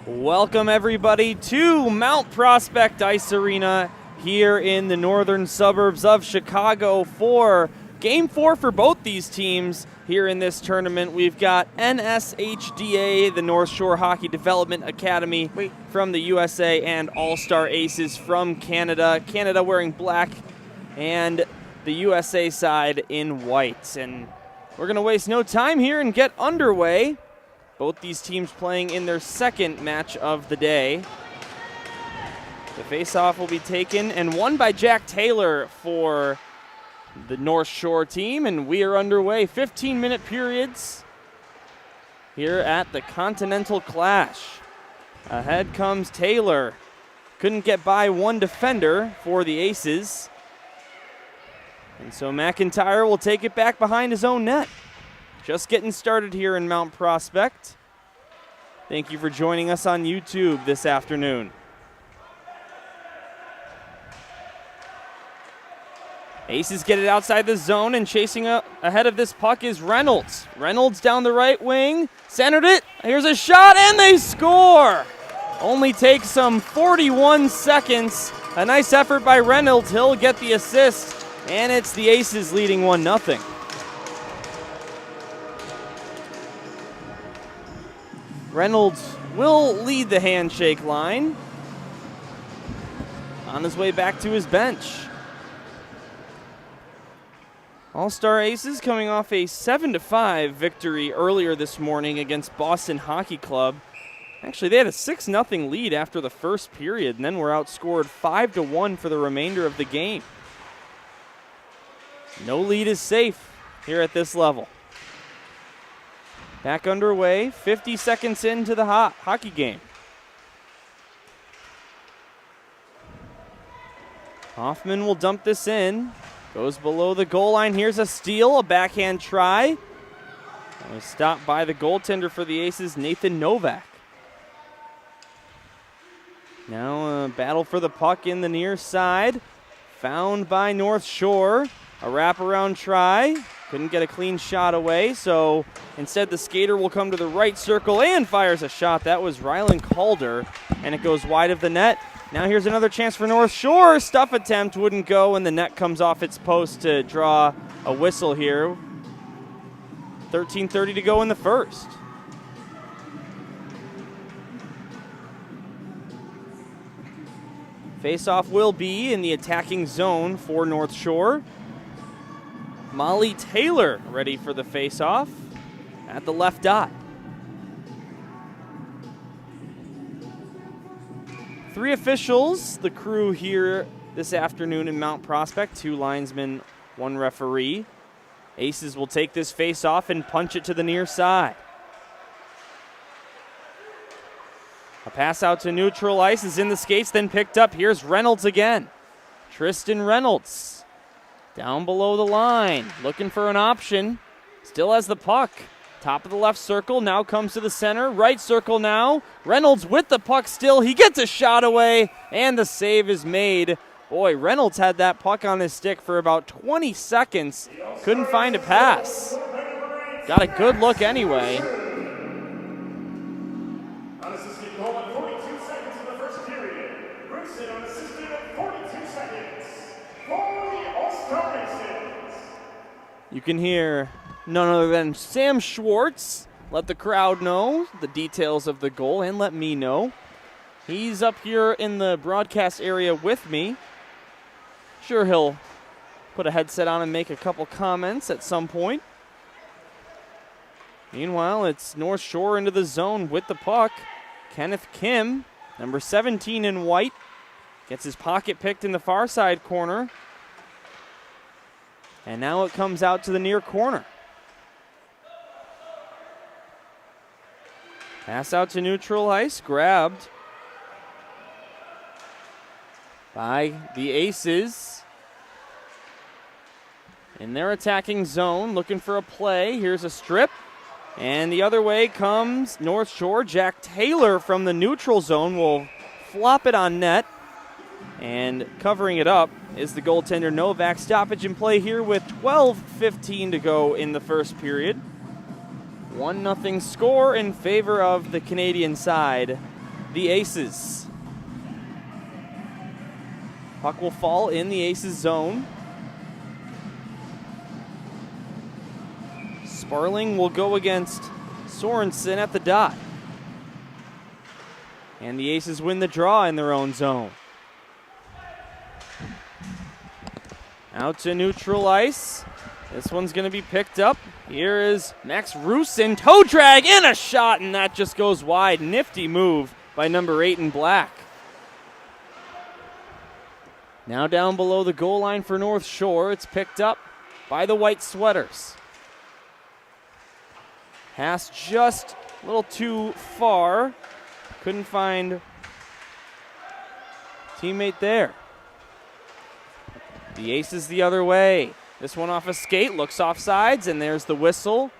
Welcome everybody to Mount Prospect Ice Arena here in the northern suburbs of Chicago for Game 4 for both these teams here in this tournament. We've got NSHDA, the North Shore Hockey Development Academy from the USA, and All-Star Aces from Canada. Canada wearing black and the USA side in white. And we're going to waste no time here and get underway. Both these teams playing in their second match of the day. The faceoff will be taken and won by Jack Taylor for the North Shore team, and we are underway. 15-minute periods here at the Continental Clash. Ahead comes Taylor. Couldn't get by one defender for the Aces. And so McIntyre will take it back behind his own net. Just getting started here in Mount Prospect. Thank you for joining us on YouTube this afternoon. Aces get it outside the zone, and chasing ahead of this puck is Reynolds. Reynolds down the right wing, centered it. Here's a shot, and they score. Only takes some 41 seconds. A nice effort by Reynolds. He'll get the assist, and it's the Aces leading 1-0. Reynolds will lead the handshake line on his way back to his bench. All-Star Aces coming off a 7-5 victory earlier this morning against Boston Hockey Club. Actually, they had a 6-0 lead after the first period, and then were outscored 5-1 for the remainder of the game. No lead is safe here at this level. Back underway, 50 seconds into the hockey game. Hoffman will dump this in. Goes below the goal line. Here's a steal, a backhand try. Stopped by the goaltender for the Aces, Nathan Novak. Now a battle for the puck in the near side. Found by North Shore. A wraparound try. Couldn't get a clean shot away, so instead the skater will come to the right circle and fires a shot. That was Rylan Calder, and it goes wide of the net. Now here's another chance for North Shore. Stuff attempt wouldn't go, and the net comes off its post to draw a whistle here. 13:30 to go in the first. Face-off will be in the attacking zone for North Shore. Molly Taylor ready for the face-off at the left dot. 3 officials, the crew here this afternoon in Mount Prospect. 2 linesmen, 1 referee. Aces will take this face-off and punch it to the near side. A pass out to neutral ice is in the skates, then picked up. Here's Reynolds again. Tristan Reynolds. Down below the line, looking for an option. Still has the puck. Top of the left circle, now comes to the center. Right circle now. Reynolds with the puck still. He gets a shot away, and the save is made. Boy, Reynolds had that puck on his stick for about 20 seconds. Couldn't find a pass. Got a good look anyway. You can hear none other than Sam Schwartz let the crowd know the details of the goal, and let me know. He's up here in the broadcast area with me. Sure, he'll put a headset on and make a couple comments at some point. Meanwhile, it's North Shore into the zone with the puck. Kenneth Kim, number 17 in white, gets his pocket picked in the far side corner. And now it comes out to the near corner. Pass out to neutral ice, grabbed by the Aces. In their attacking zone, looking for a play. Here's a strip. And the other way comes North Shore. Jack Taylor from the neutral zone will flop it on net. And covering it up is the goaltender Novak. Stoppage in play here with 12:15 to go in the first period. 1-0 score in favor of the Canadian side the Aces. Puck will fall in the Aces zone. Sparling will go against Sorensen at the dot. And the Aces win the draw in their own zone. Out to neutral ice. This one's going to be picked up. Here is Max Rusin. Toe drag and a shot, and that just goes wide. Nifty move by number 8 in black. Now down below the goal line for North Shore. It's picked up by the white sweaters. Pass just a little too far. Couldn't find teammate there. The Aces the other way. This one off a skate, looks offsides, and there's the whistle.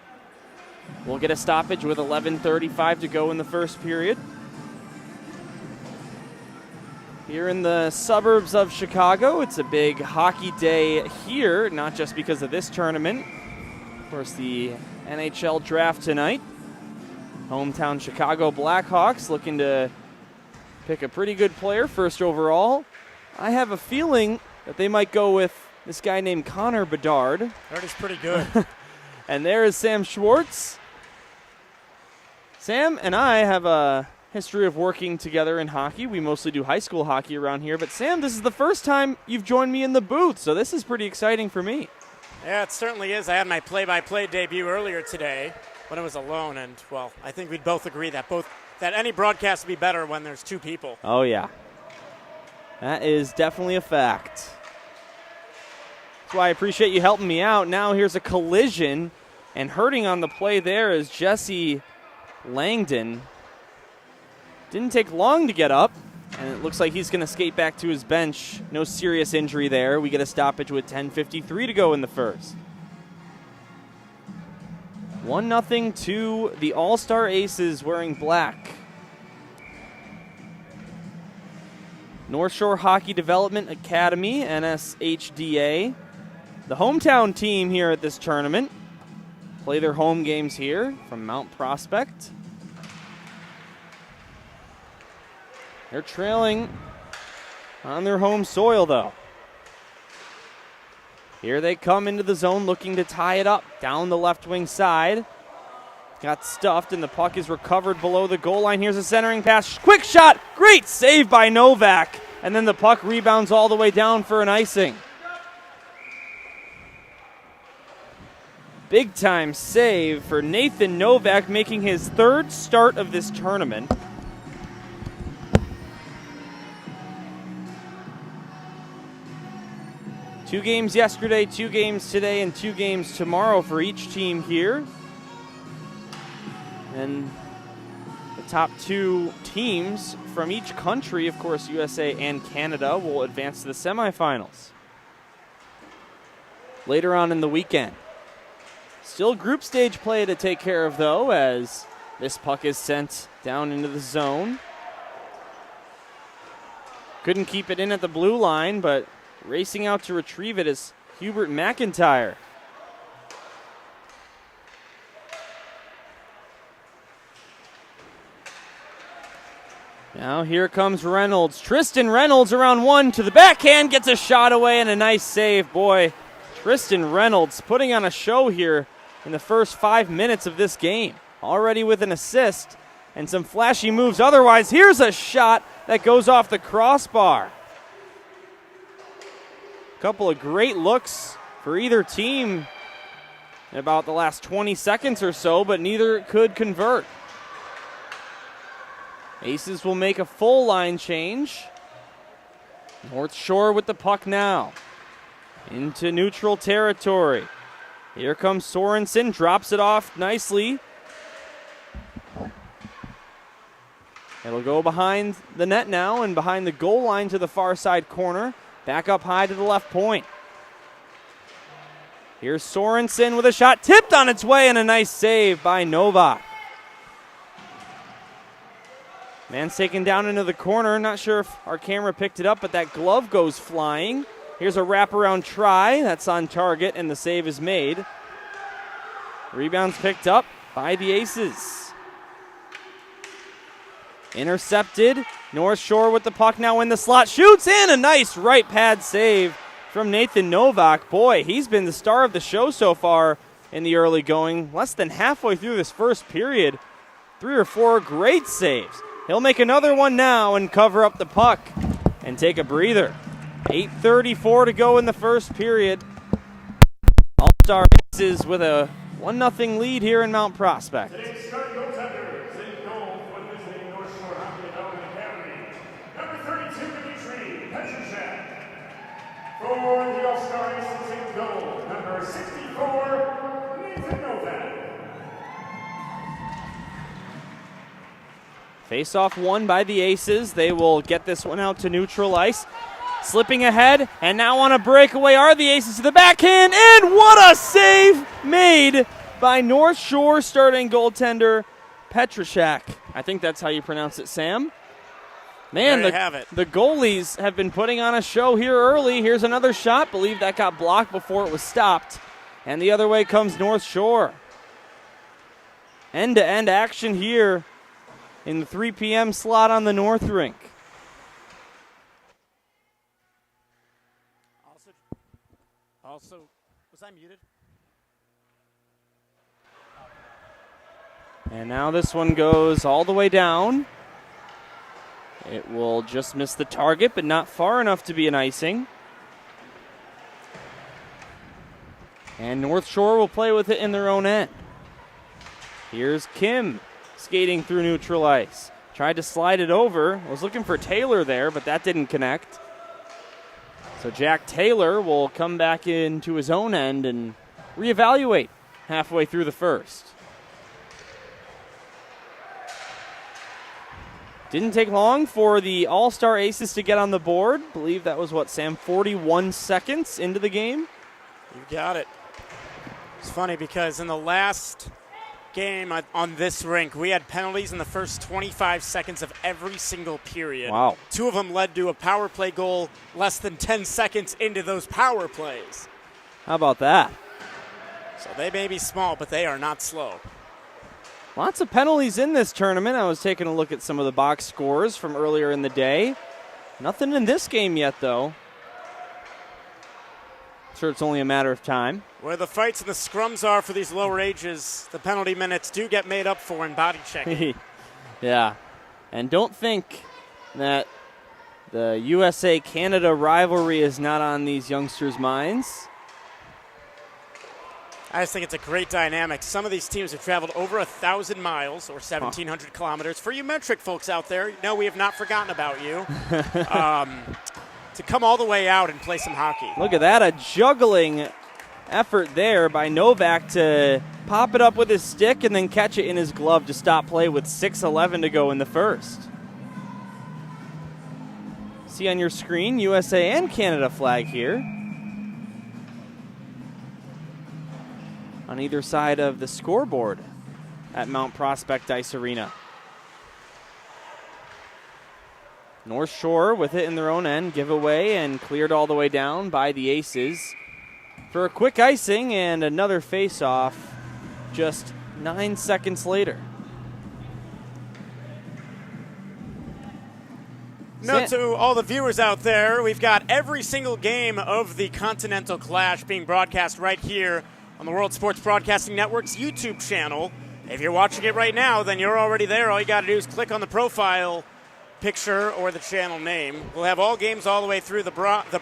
We'll get a stoppage with 11:35 to go in the first period. Here in the suburbs of Chicago, it's a big hockey day here, not just because of this tournament. Of course, the NHL draft tonight. Hometown Chicago Blackhawks looking to pick a pretty good player first overall. I have a feeling that they might go with this guy named Connor Bedard. That is pretty good. And there is Sam Schwartz. Sam and I have a history of working together in hockey. We mostly do high school hockey around here. But Sam, this is the first time you've joined me in the booth, so this is pretty exciting for me. Yeah, it certainly is. I had my play-by-play debut earlier today when I was alone, and, well, I think we'd both agree that any broadcast would be better when there's two people. Oh, yeah. That is definitely a fact. That's why I appreciate you helping me out. Now here's a collision, and hurting on the play there is Jesse Langdon. Didn't take long to get up, and it looks like he's going to skate back to his bench. No serious injury there. We get a stoppage with 10:53 to go in the first. 1-0 to the All-Star Aces wearing black. North Shore Hockey Development Academy, NSHDA. The hometown team here at this tournament play their home games here from Mount Prospect. They're trailing on their home soil, though. Here they come into the zone looking to tie it up down the left wing side. Got stuffed, and the puck is recovered below the goal line. Here's a centering pass. Quick shot. Great save by Novak. And then the puck rebounds all the way down for an icing. Big time save for Nathan Novak, making his third start of this tournament. Two games yesterday, 2 games today, and 2 games tomorrow for each team here. And the top 2 teams from each country, of course, USA and Canada, will advance to the semifinals later on in the weekend. Still group stage play to take care of, though, as this puck is sent down into the zone. Couldn't keep it in at the blue line, but racing out to retrieve it is Hubert McIntyre. Now here comes Reynolds. Tristan Reynolds around one to the backhand, gets a shot away and a nice save. Boy, Tristan Reynolds putting on a show here in the first 5 minutes of this game. Already with an assist and some flashy moves otherwise. Here's a shot that goes off the crossbar. Couple of great looks for either team in about the last 20 seconds or so, but neither could convert. Aces will make a full line change. North Shore with the puck now. Into neutral territory. Here comes Sorensen, drops it off nicely. It'll go behind the net now and behind the goal line to the far side corner. Back up high to the left point. Here's Sorensen with a shot tipped on its way and a nice save by Novak. Man's taken down into the corner. Not sure if our camera picked it up, but that glove goes flying. Here's a wraparound try. That's on target, and the save is made. Rebound's picked up by the Aces. Intercepted. North Shore with the puck now in the slot. Shoots in. A nice right pad save from Nathan Novak. Boy, he's been the star of the show so far in the early going. Less than halfway through this first period. 3 or 4 great saves. He'll make another one now and cover up the puck and take a breather. 8:34 to go in the first period. All-Star Aces with a 1-0 lead here in Mount Prospect. Today's starting goaltenders in goal for the visiting North Shore Hockey Development Academy. Number 32, Dimitri Petrusek. For the All-Star Aces in goal, number 64, Nathan Novak. Face-off won by the Aces. They will get this one out to neutral ice. Slipping ahead, and now on a breakaway are the Aces to the backhand, and what a save made by North Shore starting goaltender Petrusek. I think that's how you pronounce it, Sam. Man, the goalies have been putting on a show here early. Here's another shot. Believe that got blocked before it was stopped. And the other way comes North Shore. End-to-end action here in the 3 p.m. slot on the North Rink. Also, was I muted? And now this one goes all the way down. It will just miss the target, but not far enough to be an icing. And North Shore will play with it in their own end. Here's Kim skating through neutral ice. Tried to slide it over. Was looking for Taylor there, but that didn't connect. So Jack Taylor will come back into his own end and reevaluate halfway through the first. Didn't take long for the All-Star Aces to get on the board. I believe that was, what, Sam, 41 seconds into the game? You got it. It's funny because in the last game on this rink, we had penalties in the first 25 seconds of every single period. Wow. 2 of them led to a power play goal less than 10 seconds into those power plays. How about that? So they may be small, but they are not slow. Lots of penalties in this tournament. I was taking a look at some of the box scores from earlier in the day. Nothing in this game yet, though. Sure, it's only a matter of time. Where the fights and the scrums are for these lower ages, the penalty minutes do get made up for in body checking. Yeah. And don't think that the USA-Canada rivalry is not on these youngsters' minds. I just think it's a great dynamic. Some of these teams have traveled over 1,000 miles or 1,700 kilometers. For you metric folks out there, no, we have not forgotten about you. To come all the way out and play some hockey. Look at that, a juggling effort there by Novak to pop it up with his stick and then catch it in his glove to stop play with 6:11 to go in the first. See on your screen, USA and Canada flag here. On either side of the scoreboard at Mount Prospect Ice Arena. North Shore with it in their own end, giveaway and cleared all the way down by the Aces for a quick icing and another face-off just 9 seconds later. Note to all the viewers out there, we've got every single game of the Continental Clash being broadcast right here on the World Sports Broadcasting Network's YouTube channel. If you're watching it right now, then you're already there. All you got to do is click on the profile picture or the channel name. We'll have all games all the way through the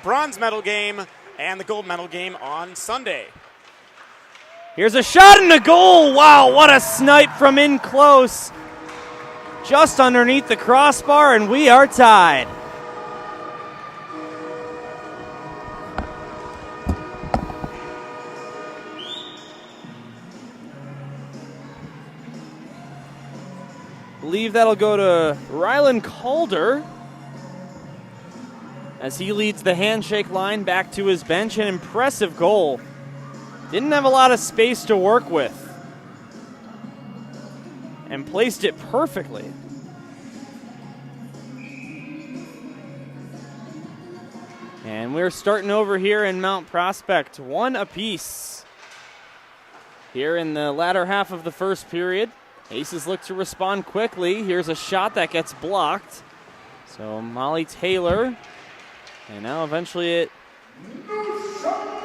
bronze medal game and the gold medal game on Sunday. Here's a shot and a goal. Wow, what a snipe from in close. Just underneath the crossbar, and we are tied. Believe that'll go to Rylan Calder as he leads the handshake line back to his bench. An impressive goal. Didn't have a lot of space to work with and placed it perfectly. And we're starting over here in Mount Prospect, 1 apiece here in the latter half of the first period. Aces look to respond quickly. Here's a shot that gets blocked. So Molly Taylor, and now eventually it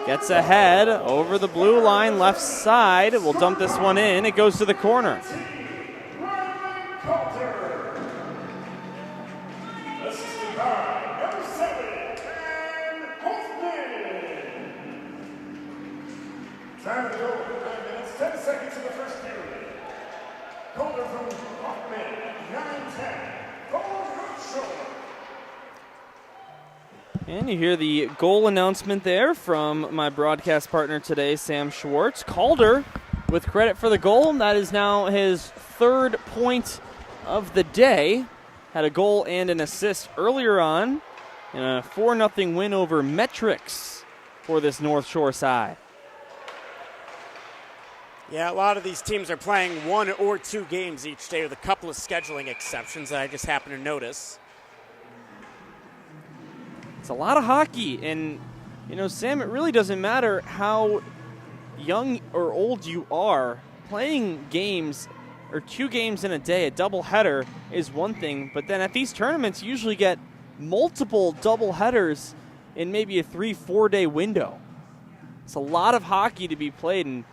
gets ahead over the blue line, left side. We'll dump this one in. It goes to the corner. Time to go, 9 minutes, 10 seconds in the first period. Calder from Hoffman, 9-10. North Shore. And you hear the goal announcement there from my broadcast partner today, Sam Schwartz. Calder with credit for the goal. That is now his third point of the day. Had a goal and an assist earlier on in a 4-0 win over Metrics for this North Shore side. Yeah, a lot of these teams are playing 1 or 2 games each day with a couple of scheduling exceptions that I just happen to notice. It's a lot of hockey, and, you know, Sam, it really doesn't matter how young or old you are. Playing games or 2 games in a day, a doubleheader, is one thing, but then at these tournaments, you usually get multiple doubleheaders in maybe a 3-4 day window. It's a lot of hockey to be played, and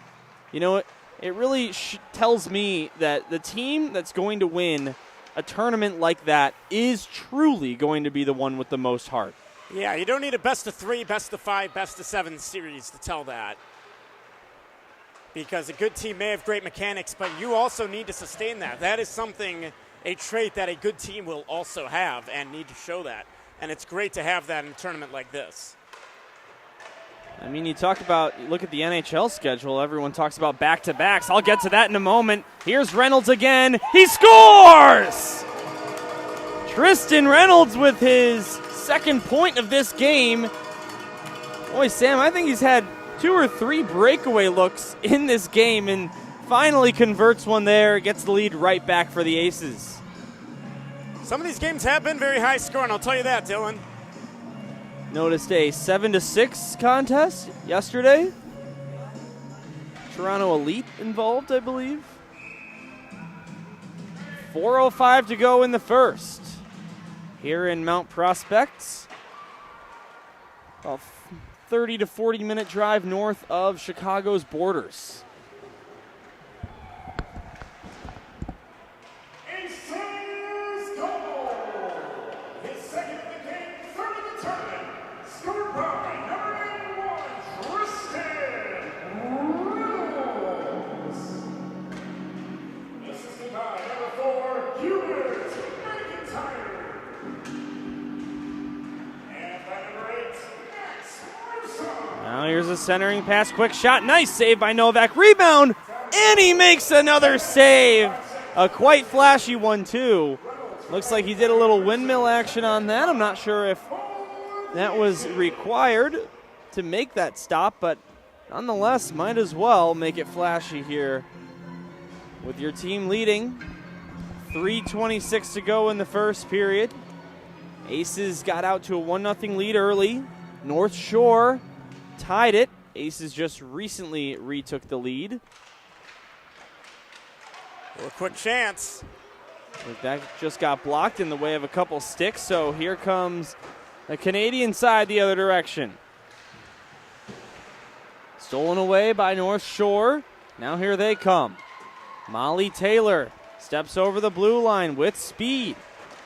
you know, it really tells me that the team that's going to win a tournament like that is truly going to be the one with the most heart. Yeah, you don't need a best-of-3, best-of-5, best-of-7 series to tell that. Because a good team may have great mechanics, but you also need to sustain that. That is something, a trait that a good team will also have and need to show that. And it's great to have that in a tournament like this. I mean, you talk about, look at the NHL schedule. Everyone talks about back-to-backs. I'll get to that in a moment. Here's Reynolds again. He scores! Tristan Reynolds with his second point of this game. Boy, Sam, I think he's had 2 or 3 breakaway looks in this game and finally converts one there, gets the lead right back for the Aces. Some of these games have been very high scoring, I'll tell you that, Dylan. Noticed a 7-6 contest yesterday. Toronto Elite involved, I believe. 4:05 to go in the first. Here in Mount Prospect. About 30 to 40 minute drive north of Chicago's borders. Now here's a centering pass, quick shot, nice save by Novak, rebound, and he makes another save. A quite flashy one too. Looks like he did a little windmill action on that. I'm not sure if that was required to make that stop, but nonetheless, might as well make it flashy here with your team leading. 3:26 to go in the first period. Aces got out to a 1-0 lead early. North Shore tied it. Aces just recently retook the lead. A quick chance. That just got blocked in the way of a couple sticks, so here comes the Canadian side the other direction. Stolen away by North Shore. Now here they come. Molly Taylor steps over the blue line with speed.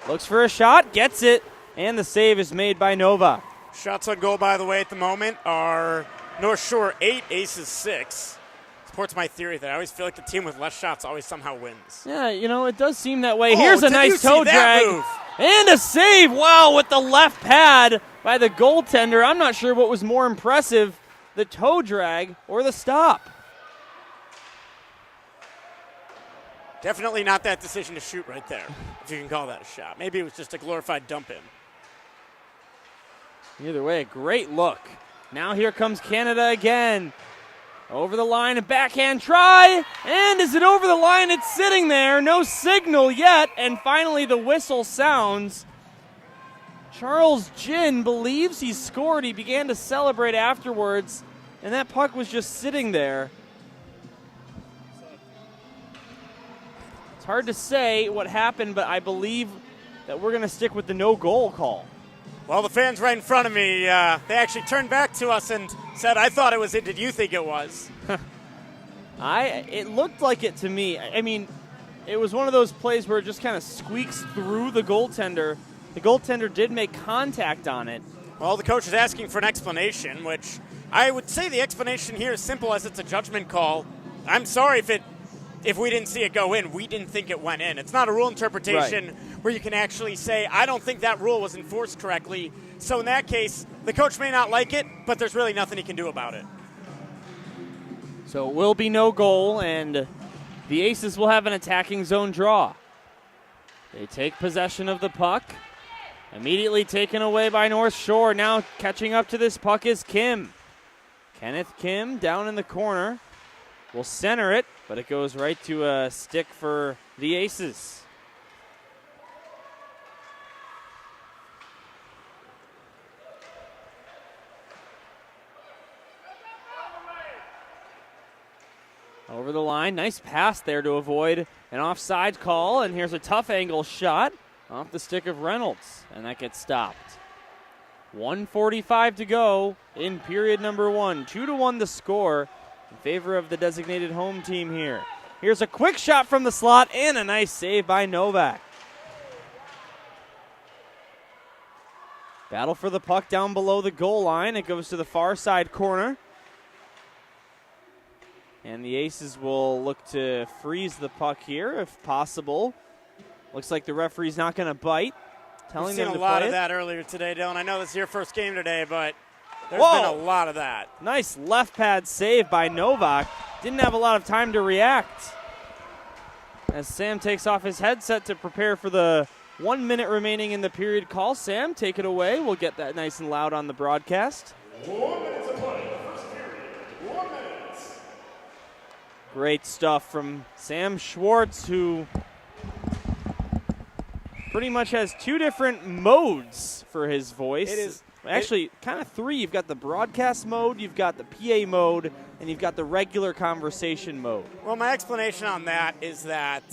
Looks for a shot, gets it, and the save is made by Nova. Shots on goal, by the way, at the moment are North Shore 8, Aces 6. Supports my theory that I always feel like the team with less shots always somehow wins. Yeah, you know, it does seem that way. Here's a nice toe that drag. move? And a save. Wow, with the left pad by the goaltender. I'm not sure what was more impressive, the toe drag or the stop. Definitely not that decision to shoot right there, if you can call that a shot. Maybe it was just a glorified dump in. Either way, a great look. Now here comes Canada again. Over the line, a backhand try. And is it over the line? It's sitting there. No signal yet. And finally the whistle sounds. Charles Ginn believes he scored. He began to celebrate afterwards. And that puck was just sitting there. It's hard to say what happened, but I believe that we're going to stick with the no goal call. Well, the fans right in front of me, they actually turned back to us and said, I thought it was it. Did you think it was? It looked like it to me. I mean, it was one of those plays where it just kind of squeaks through the goaltender. The goaltender did make contact on it. Well, the coach is asking for an explanation, which I would say the explanation here is simple as it's a judgment call. I'm sorry if we didn't see it go in. We didn't think it went in. It's not a rule interpretation where you can actually say, I don't think that rule was enforced correctly. So in that case, the coach may not like it, but there's really nothing he can do about it. So it will be no goal, and the Aces will have an attacking zone draw. They take possession of the puck. Immediately taken away by North Shore. Now catching up to this puck is Kim. Kenneth Kim down in the corner. Will center it, but it goes right to a stick for the Aces. Over the line, nice pass there to avoid an offside call, and here's a tough angle shot off the stick of Reynolds, and that gets stopped. 1:45 to go in period number 1. 2-1 the score in favor of the designated home team here. Here's a quick shot from the slot and a nice save by Novak. Battle for the puck down below the goal line. It goes to the far side corner. And the Aces will look to freeze the puck here if possible. Looks like the referee's not going to bite. We've seen a lot of that earlier today, Dylan. I know this is your first game today, but there's been a lot of that. Nice left pad save by Novak. Didn't have a lot of time to react. As Sam takes off his headset to prepare for the 1 minute remaining in the period call. Sam, take it away. We'll get that nice and loud on the broadcast. 1 minute to play. First period. 1 minute. Great stuff from Sam Schwartz, who pretty much has 2 different modes for his voice. It is actually kind of 3. You've got the broadcast mode, you've got the PA mode, and you've got the regular conversation mode. Well, my explanation on that is that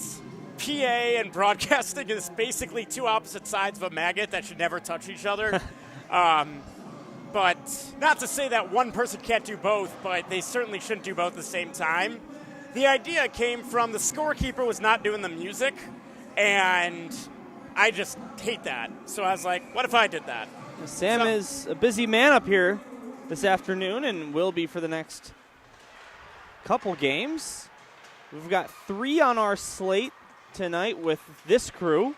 PA and broadcasting is basically 2 opposite sides of a maggot that should never touch each other. But not to say that one person can't do both, but they certainly shouldn't do both at the same time. The idea came from the scorekeeper was not doing the music, and I just hate that. So I was like, what if I did that? Sam is a busy man up here this afternoon and will be for the next couple games. We've got 3 on our slate tonight with this crew,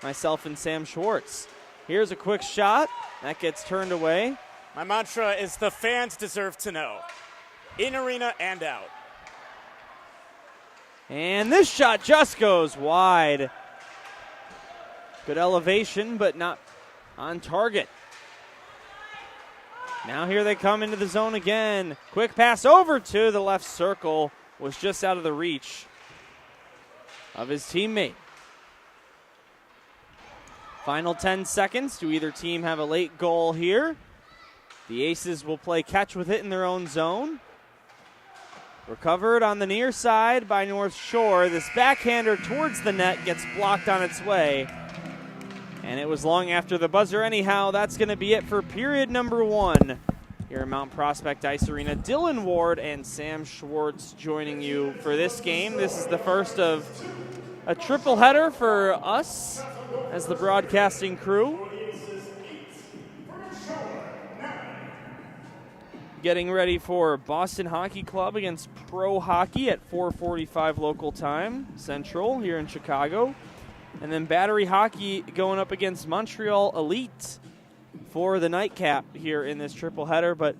myself and Sam Schwartz. Here's a quick shot. That gets turned away. My mantra is the fans deserve to know. In arena and out. And this shot just goes wide. Good elevation, but not on target. Now here they come into the zone again. Quick pass over to the left circle. Was just out of the reach of his teammate. Final 10 seconds. Do either team have a late goal here? The Aces will play catch with it in their own zone. Recovered on the near side by North Shore. This backhander towards the net gets blocked on its way. And it was long after the buzzer anyhow. That's going to be it for period number 1 here at Mount Prospect Ice Arena. Dylan Ward and Sam Schwartz joining you for this game. This is the first of a triple header for us as the broadcasting crew. Getting ready for Boston Hockey Club against Pro Hockey at 4:45 local time, Central, here in Chicago. And then Battery Hockey going up against Montreal Elite for the nightcap here in this triple header. But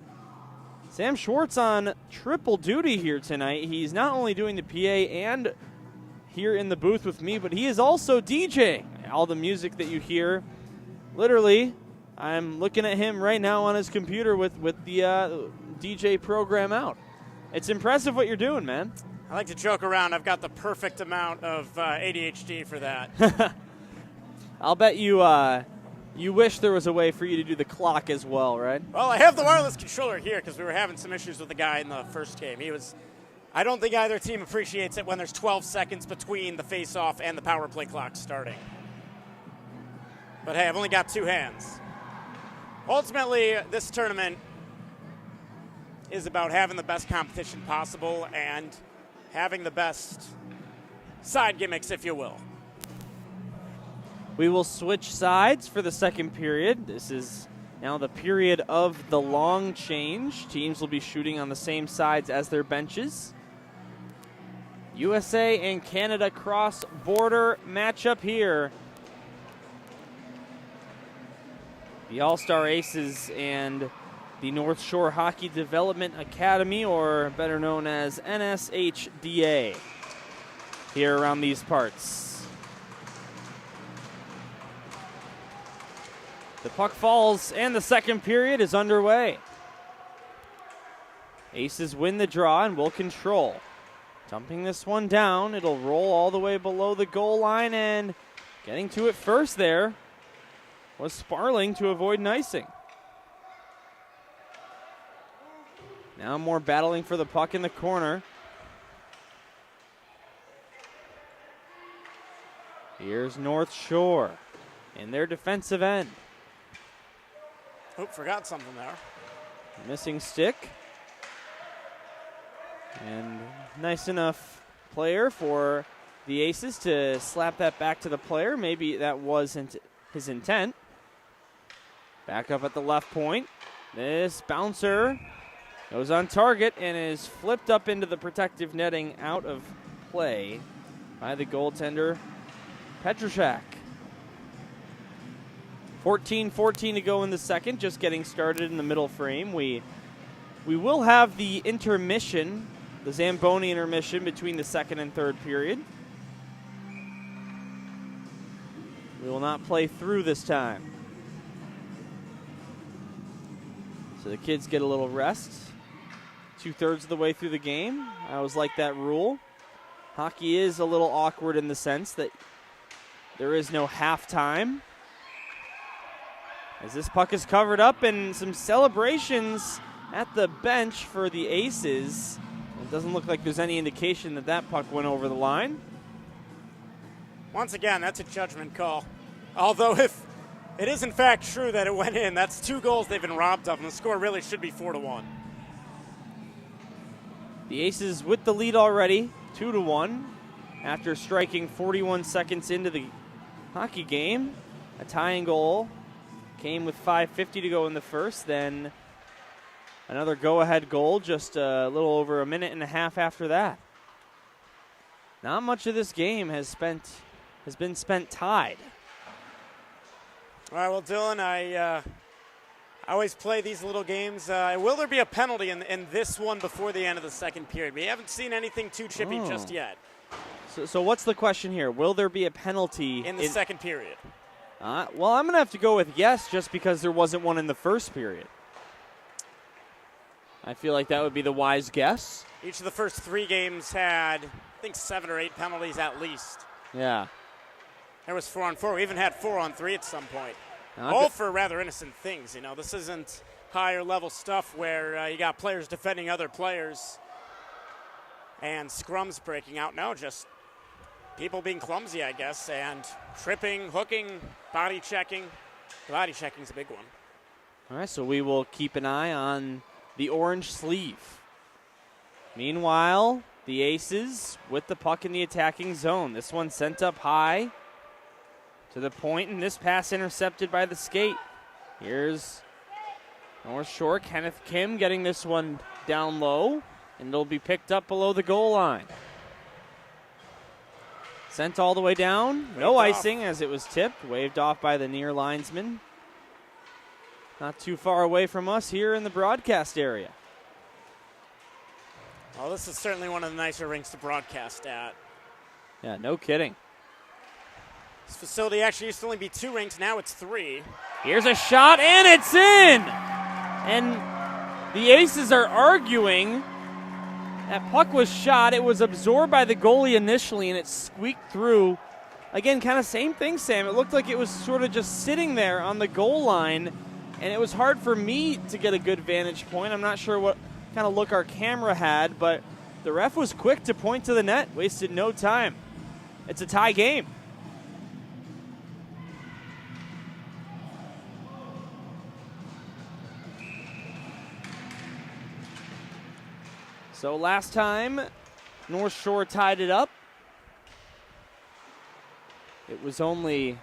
Sam Schwartz on triple duty here tonight. He's not only doing the PA and here in the booth with me, but he is also DJing. All the music that you hear, literally, I'm looking at him right now on his computer with the DJ program out. It's impressive what you're doing, man. I like to joke around. I've got the perfect amount of ADHD for that. I'll bet you you wish there was a way for you to do the clock as well, right? Well, I have the wireless controller here because we were having some issues with the guy in the first game. He was I don't think either team appreciates it when there's 12 seconds between the face-off and the power play clock starting. But hey, I've only got 2 hands. Ultimately, this tournament is about having the best competition possible and having the best side gimmicks, if you will. We will switch sides for the second period. This is now the period of the long change. Teams will be shooting on the same sides as their benches. USA and Canada cross-border matchup here. The All-Star Aces and the North Shore Hockey Development Academy, or better known as NSHDA, here around these parts. The puck falls, and the second period is underway. Aces win the draw and will control. Dumping this one down, it'll roll all the way below the goal line, and getting to it first there was Sparling to avoid an icing. Now more battling for the puck in the corner. Here's North Shore in their defensive end. Oh, forgot something there. Missing stick. And nice enough player for the Aces to slap that back to the player. Maybe that wasn't his intent. Back up at the left point. This bouncer goes on target and is flipped up into the protective netting, out of play by the goaltender, Petrushak. 14-14 to go in the second, just getting started in the middle frame. We will have the intermission, the Zamboni intermission between the second and third period. We will not play through this time. So the kids get a little rest. 2/3 of the way through the game. I always like that rule. Hockey is a little awkward in the sense that there is no halftime. As this puck is covered up, and some celebrations at the bench for the Aces. It doesn't look like there's any indication that that puck went over the line. Once again, that's a judgment call. Although if it is in fact true that it went in, that's 2 goals they've been robbed of, and the score really should be 4-1. The Aces with the lead already, 2-1, after striking 41 seconds into the hockey game. A tying goal came with 5:50 to go in the first, then another go-ahead goal just a little over a minute and a half after that. Not much of this game has been spent tied. All right, well, Dylan, I always play these little games. Will there be a penalty in this one before the end of the second period? We haven't seen anything too chippy just yet. So what's the question here? Will there be a penalty in the second period? Well, I'm going to have to go with yes, just because there wasn't one in the first period. I feel like that would be the wise guess. Each of the first 3 games had, I think, 7 or 8 penalties at least. Yeah. There was 4-on-4. We even had 4-on-3 at some point. All for rather innocent things. You know, this isn't higher level stuff where you got players defending other players and scrums breaking out. No, just people being clumsy, I guess, and tripping, hooking, body checking. The body checking's a big one. All right, so we will keep an eye on the orange sleeve. Meanwhile, the Aces with the puck in the attacking zone. This one sent up high to the point, and this pass intercepted by the skate. Here's North Shore, Kenneth Kim getting this one down low, and it'll be picked up below the goal line. Sent all the way down. No icing as it was tipped. Waved off by the near linesman. Not too far away from us here in the broadcast area. Well, this is certainly one of the nicer rinks to broadcast at. Yeah, no kidding. This facility actually used to only be 2 rinks. Now it's 3. Here's a shot, and it's in! And the Aces are arguing. That puck was shot. It was absorbed by the goalie initially, and it squeaked through. Again, kind of same thing, Sam. It looked like it was sort of just sitting there on the goal line, and it was hard for me to get a good vantage point. I'm not sure what kind of look our camera had, but The ref was quick to point to the net, wasted no time. It's a tie game. So last time, North Shore tied it up. It was only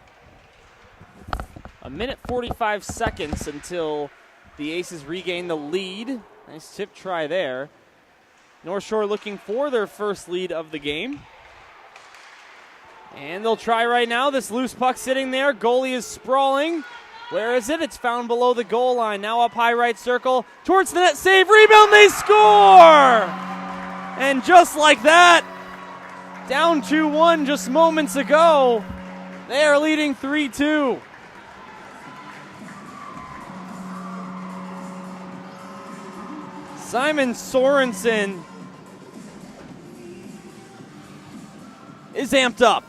a minute 45 seconds until the Aces regained the lead. Nice tip try there. North Shore looking for their first lead of the game. And they'll try right now. This loose puck sitting there. Goalie is sprawling. Where is it? It's found below the goal line. Now up high right circle. Towards the net. Save. Rebound. They score! And just like that, down 2-1 just moments ago, they are leading 3-2. Simon Sorensen is amped up.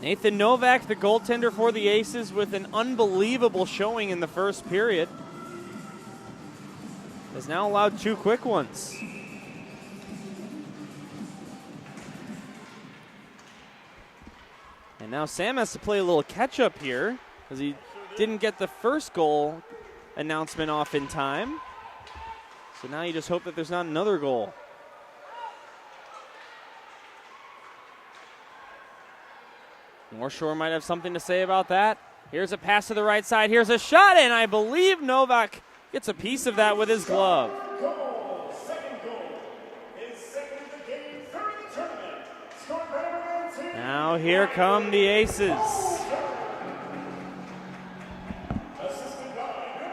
Nathan Novak, the goaltender for the Aces, with an unbelievable showing in the first period, has now allowed 2 quick ones. And now Sam has to play a little catch-up here because he didn't get the first goal announcement off in time. So now you just hope that there's not another goal. North Shore might have something to say about that. Here's a pass to the right side. Here's a shot, and I believe Novak gets a piece of that with his glove. Now here come the Aces.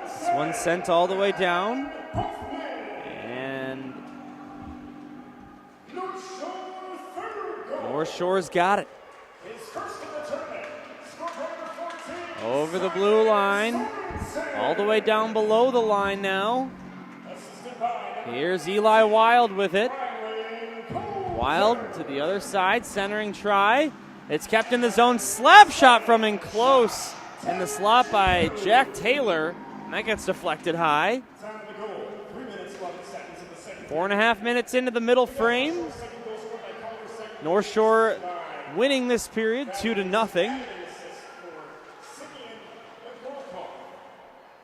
This one sent all the way down. And North Shore's got it. Over the blue line. All the way down below the line now. Here's Eli Wild with it. Wild to the other side, centering try. It's kept in the zone. Slap shot from in close. And the slot by Jack Taylor. And that gets deflected high. 4.5 minutes into the middle frame. North Shore winning this period 2-0.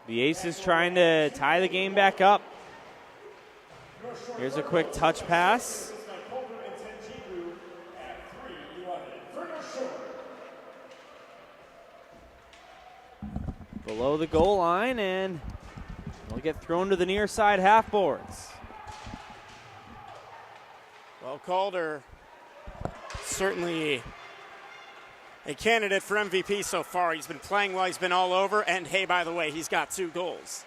The Aces trying to tie the game back up. Here's a quick touch pass. Below the goal line, and will get thrown to the near side half boards. Well, Calder certainly a candidate for MVP so far. He's been playing well. He's been all over. And, hey, by the way, he's got 2 goals.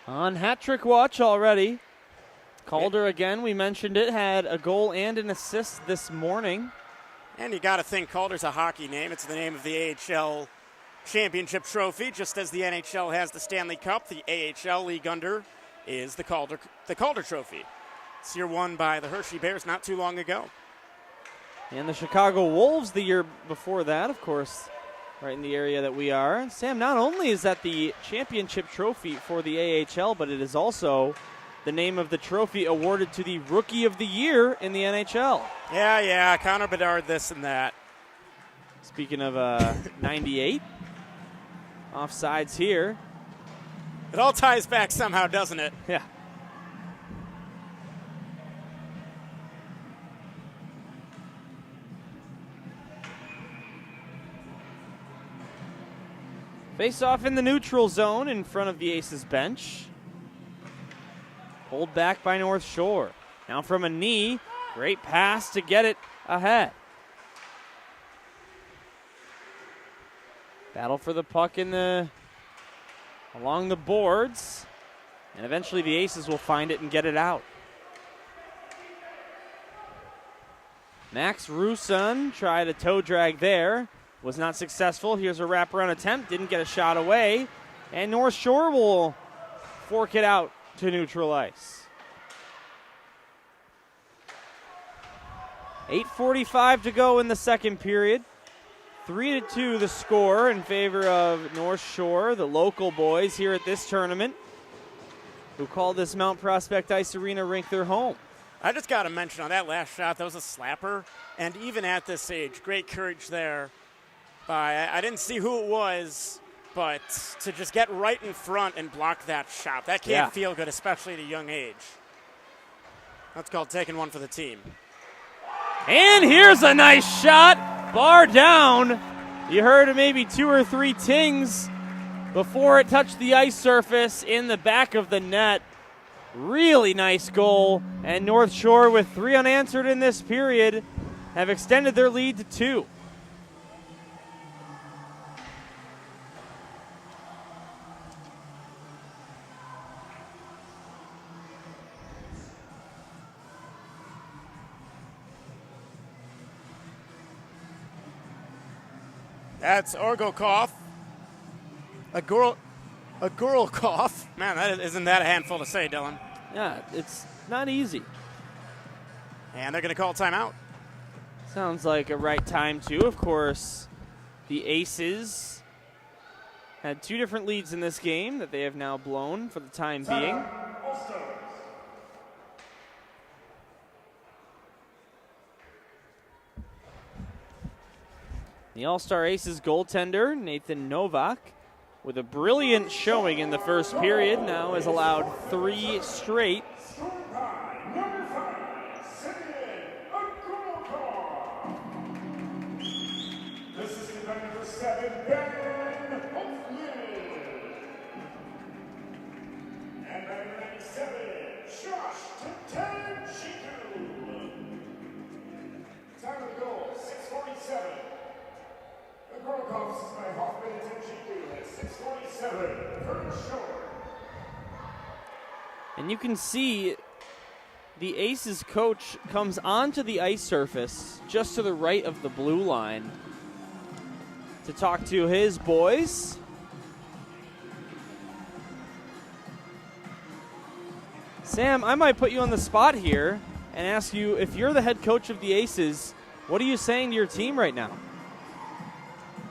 On hat-trick watch already. Calder, again, we mentioned it, had a goal and an assist this morning. And you got to think Calder's a hockey name. It's the name of the AHL Championship Trophy. Just as the NHL has the Stanley Cup, the AHL League Under is the Calder Trophy. It's year won by the Hershey Bears not too long ago. And the Chicago Wolves the year before that, of course, right in the area that we are. Sam, not only is that the championship trophy for the AHL, but it is also the name of the trophy awarded to the Rookie of the Year in the NHL. Yeah, Connor Bedard, this and that. Speaking of 98, offsides here. It all ties back somehow, doesn't it? Yeah. Face off in the neutral zone in front of the Aces bench. Pulled back by North Shore. Now from a knee, great pass to get it ahead. Battle for the puck along the boards. And eventually the Aces will find it and get it out. Max Rusan tried a toe drag there. Was not successful. Here's a wraparound attempt. Didn't get a shot away. And North Shore will fork it out to neutral ice. 8:45 to go in the second period. 3-2 the score in favor of North Shore, the local boys here at this tournament, who call this Mount Prospect Ice Arena rink their home. I just got to mention on that last shot, that was a slapper. And even at this age, great courage there by, I didn't see who it was, but to just get right in front and block that shot, that can't feel good, especially at a young age. That's called taking one for the team. And here's a nice shot, bar down. You heard maybe 2 or 3 tings before it touched the ice surface in the back of the net. Really nice goal. And North Shore, with 3 unanswered in this period, have extended their lead to 2. That's Orgolkov. Aguralkov. Man, isn't that a handful to say, Dylan? Yeah, it's not easy. And they're going to call timeout. Sounds like a right time, too. Of course, the Aces had 2 different leads in this game that they have now blown for the time being. The All-Star Aces goaltender, Nathan Novak, with a brilliant showing in the first period, now has allowed 3 straight. And you can see the Aces coach comes onto the ice surface just to the right of the blue line to talk to his boys. Sam, I might put you on the spot here and ask you, if you're the head coach of the Aces, what are you saying to your team right now?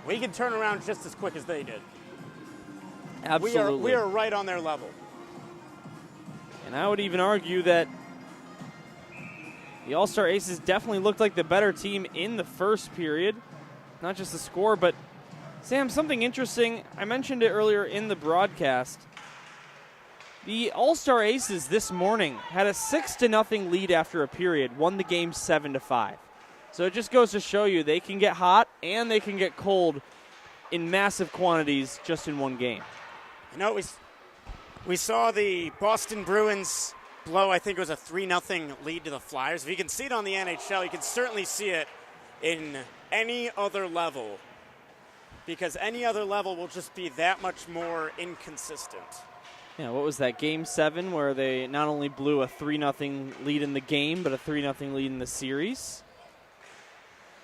We can turn around just as quick as they did. Absolutely. We are right on their level. And I would even argue that the All-Star Aces definitely looked like the better team in the first period. Not just the score, but Sam, something interesting. I mentioned it earlier in the broadcast. The All-Star Aces this morning had a 6-0 lead after a period, won the game 7-5. So it just goes to show you they can get hot and they can get cold in massive quantities just in one game. You know, we saw the Boston Bruins blow, I think it was a 3-0 lead to the Flyers. If you can see it on the NHL, you can certainly see it in any other level, because any other level will just be that much more inconsistent. Yeah, what was that, Game 7, where they not only blew a 3-0 lead in the game, but a 3-0 lead in the series?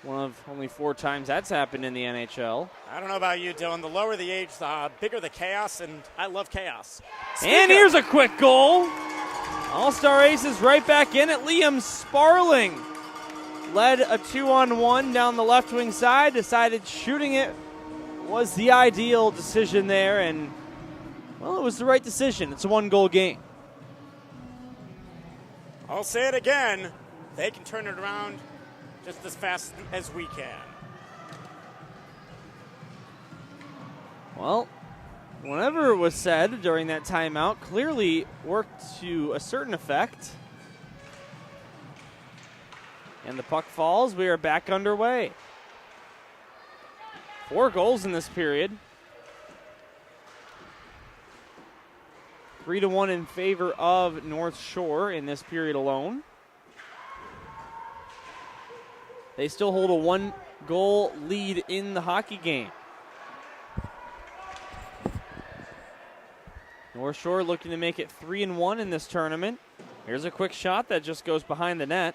One of only 4 times that's happened in the NHL. I don't know about you, Dylan. The lower the age, the bigger the chaos, and I love chaos. And here's a quick goal. All-Star Aces right back in it. Liam Sparling led a 2-on-1 down the left wing side, decided shooting it was the ideal decision there, and, well, it was the right decision. It's a 1-goal game. I'll say it again. They can turn it around just as fast as we can. Well, whatever was said during that timeout clearly worked to a certain effect. And the puck falls. We are back underway. 4 goals in this period. 3-1 in favor of North Shore in this period alone. They still hold a 1-goal lead in the hockey game. North Shore looking to make it 3-1 in this tournament. Here's a quick shot that just goes behind the net.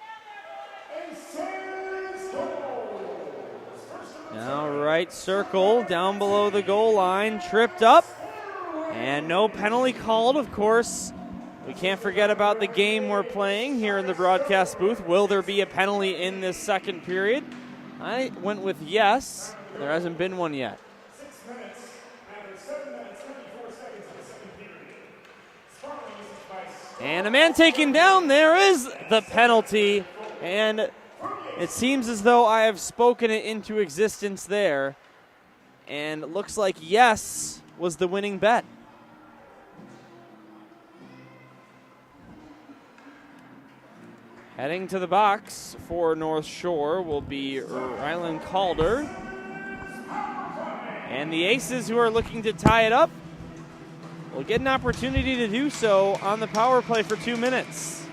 Now right circle down below the goal line, tripped up, and no penalty called, of course. We can't forget about the game we're playing here in the broadcast booth. Will there be a penalty in this second period? I went with yes. There hasn't been one yet. 6 minutes, and 7 minutes, 54 seconds in the second period. Sparring is by And a man taken down. There is the penalty. And it seems as though I have spoken it into existence there. And it looks like yes was the winning bet. Heading to the box for North Shore will be Rylan Calder. And the Aces, who are looking to tie it up, will get an opportunity to do so on the power play for 2 minutes.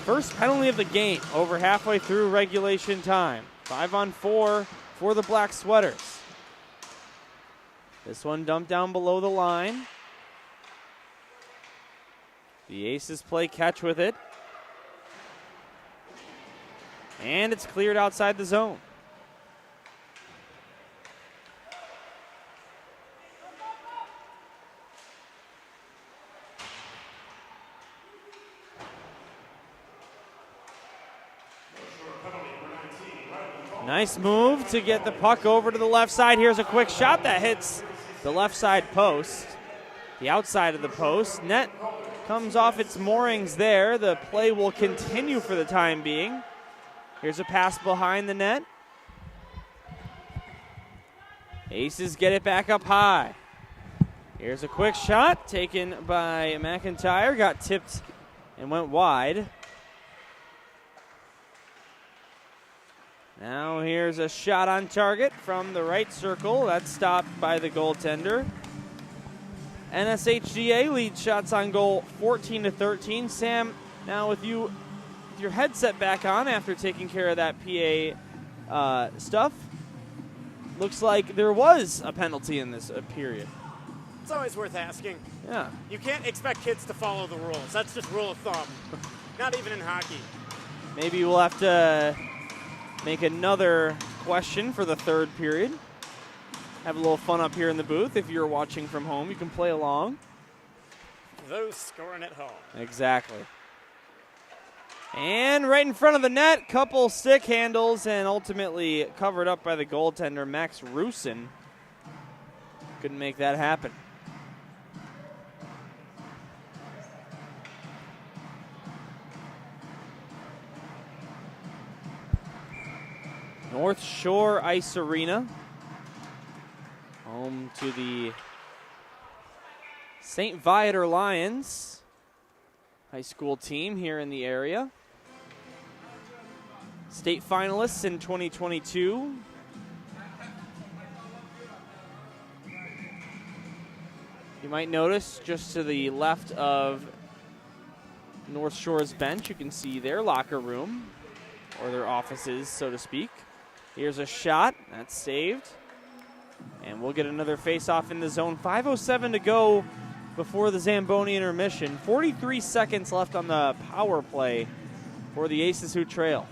First penalty of the game, over halfway through regulation time. 5-on-4 for the Black Sweaters. This one dumped down below the line. The Aces play catch with it. And it's cleared outside the zone. Nice move to get the puck over to the left side. Here's a quick shot that hits the left side post, the outside of the post. Net comes off its moorings there. The play will continue for the time being. Here's a pass behind the net. Aces get it back up high. Here's a quick shot taken by McIntyre. Got tipped and went wide. Now here's a shot on target from the right circle. That's stopped by the goaltender. NSHDA leads shots on goal 14-13. Sam, now with you, your headset back on after taking care of that PA stuff, looks like there was a penalty in this period. It's always worth asking. Yeah. You can't expect kids to follow the rules. That's just rule of thumb. Not even in hockey. Maybe we'll have to make another question for the third period. Have a little fun up here in the booth. If you're watching from home, you can play along. Those scoring at home. Exactly. And right in front of the net, couple stick handles, and ultimately covered up by the goaltender, Max Rusin. Couldn't make that happen. North Shore Ice Arena, home to the St. Viator Lions high school team here in the area. State finalists in 2022. You might notice just to the left of North Shore's bench, you can see their locker room, or their offices, so to speak. Here's a shot. That's saved. And we'll get another face-off in the zone. 5:07 to go before the Zamboni intermission. 43 seconds left on the power play for the Aces, who trail.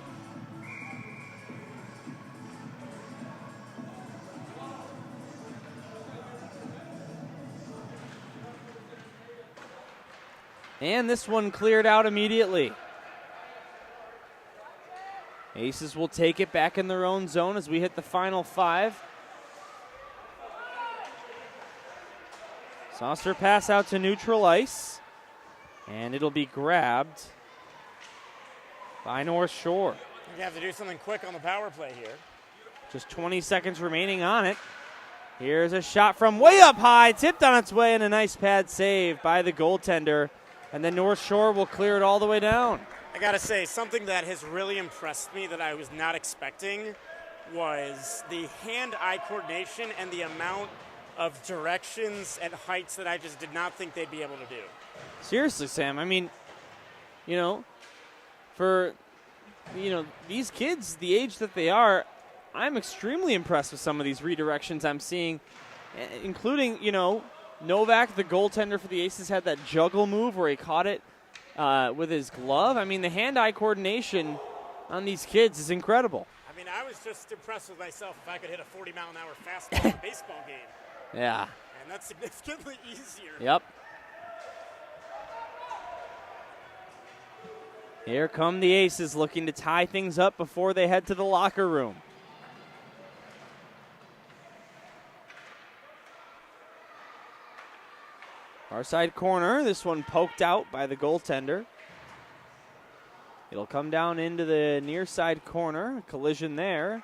And this one cleared out immediately. Aces will take it back in their own zone as we hit the final 5. Saucer pass out to neutral ice, and it'll be grabbed by North Shore. You have to do something quick on the power play here. Just 20 seconds remaining on it. Here's a shot from way up high, tipped on its way, and a nice pad save by the goaltender. And then North Shore will clear it all the way down. I gotta say, something that has really impressed me that I was not expecting was the hand-eye coordination and the amount of directions and heights that I just did not think they'd be able to do. Seriously, Sam, I mean, for, these kids, the age that they are, I'm extremely impressed with some of these redirections I'm seeing, including, Novak, the goaltender for the Aces, had that juggle move where he caught it with his glove. I mean, the hand-eye coordination on these kids is incredible. I mean, I was just impressed with myself if I could hit a 40-mile-an-hour fastball in a baseball game. Yeah. And that's significantly easier. Yep. Here come the Aces looking to tie things up before they head to the locker room. Far side corner, this one poked out by the goaltender. It'll come down into the near side corner, collision there.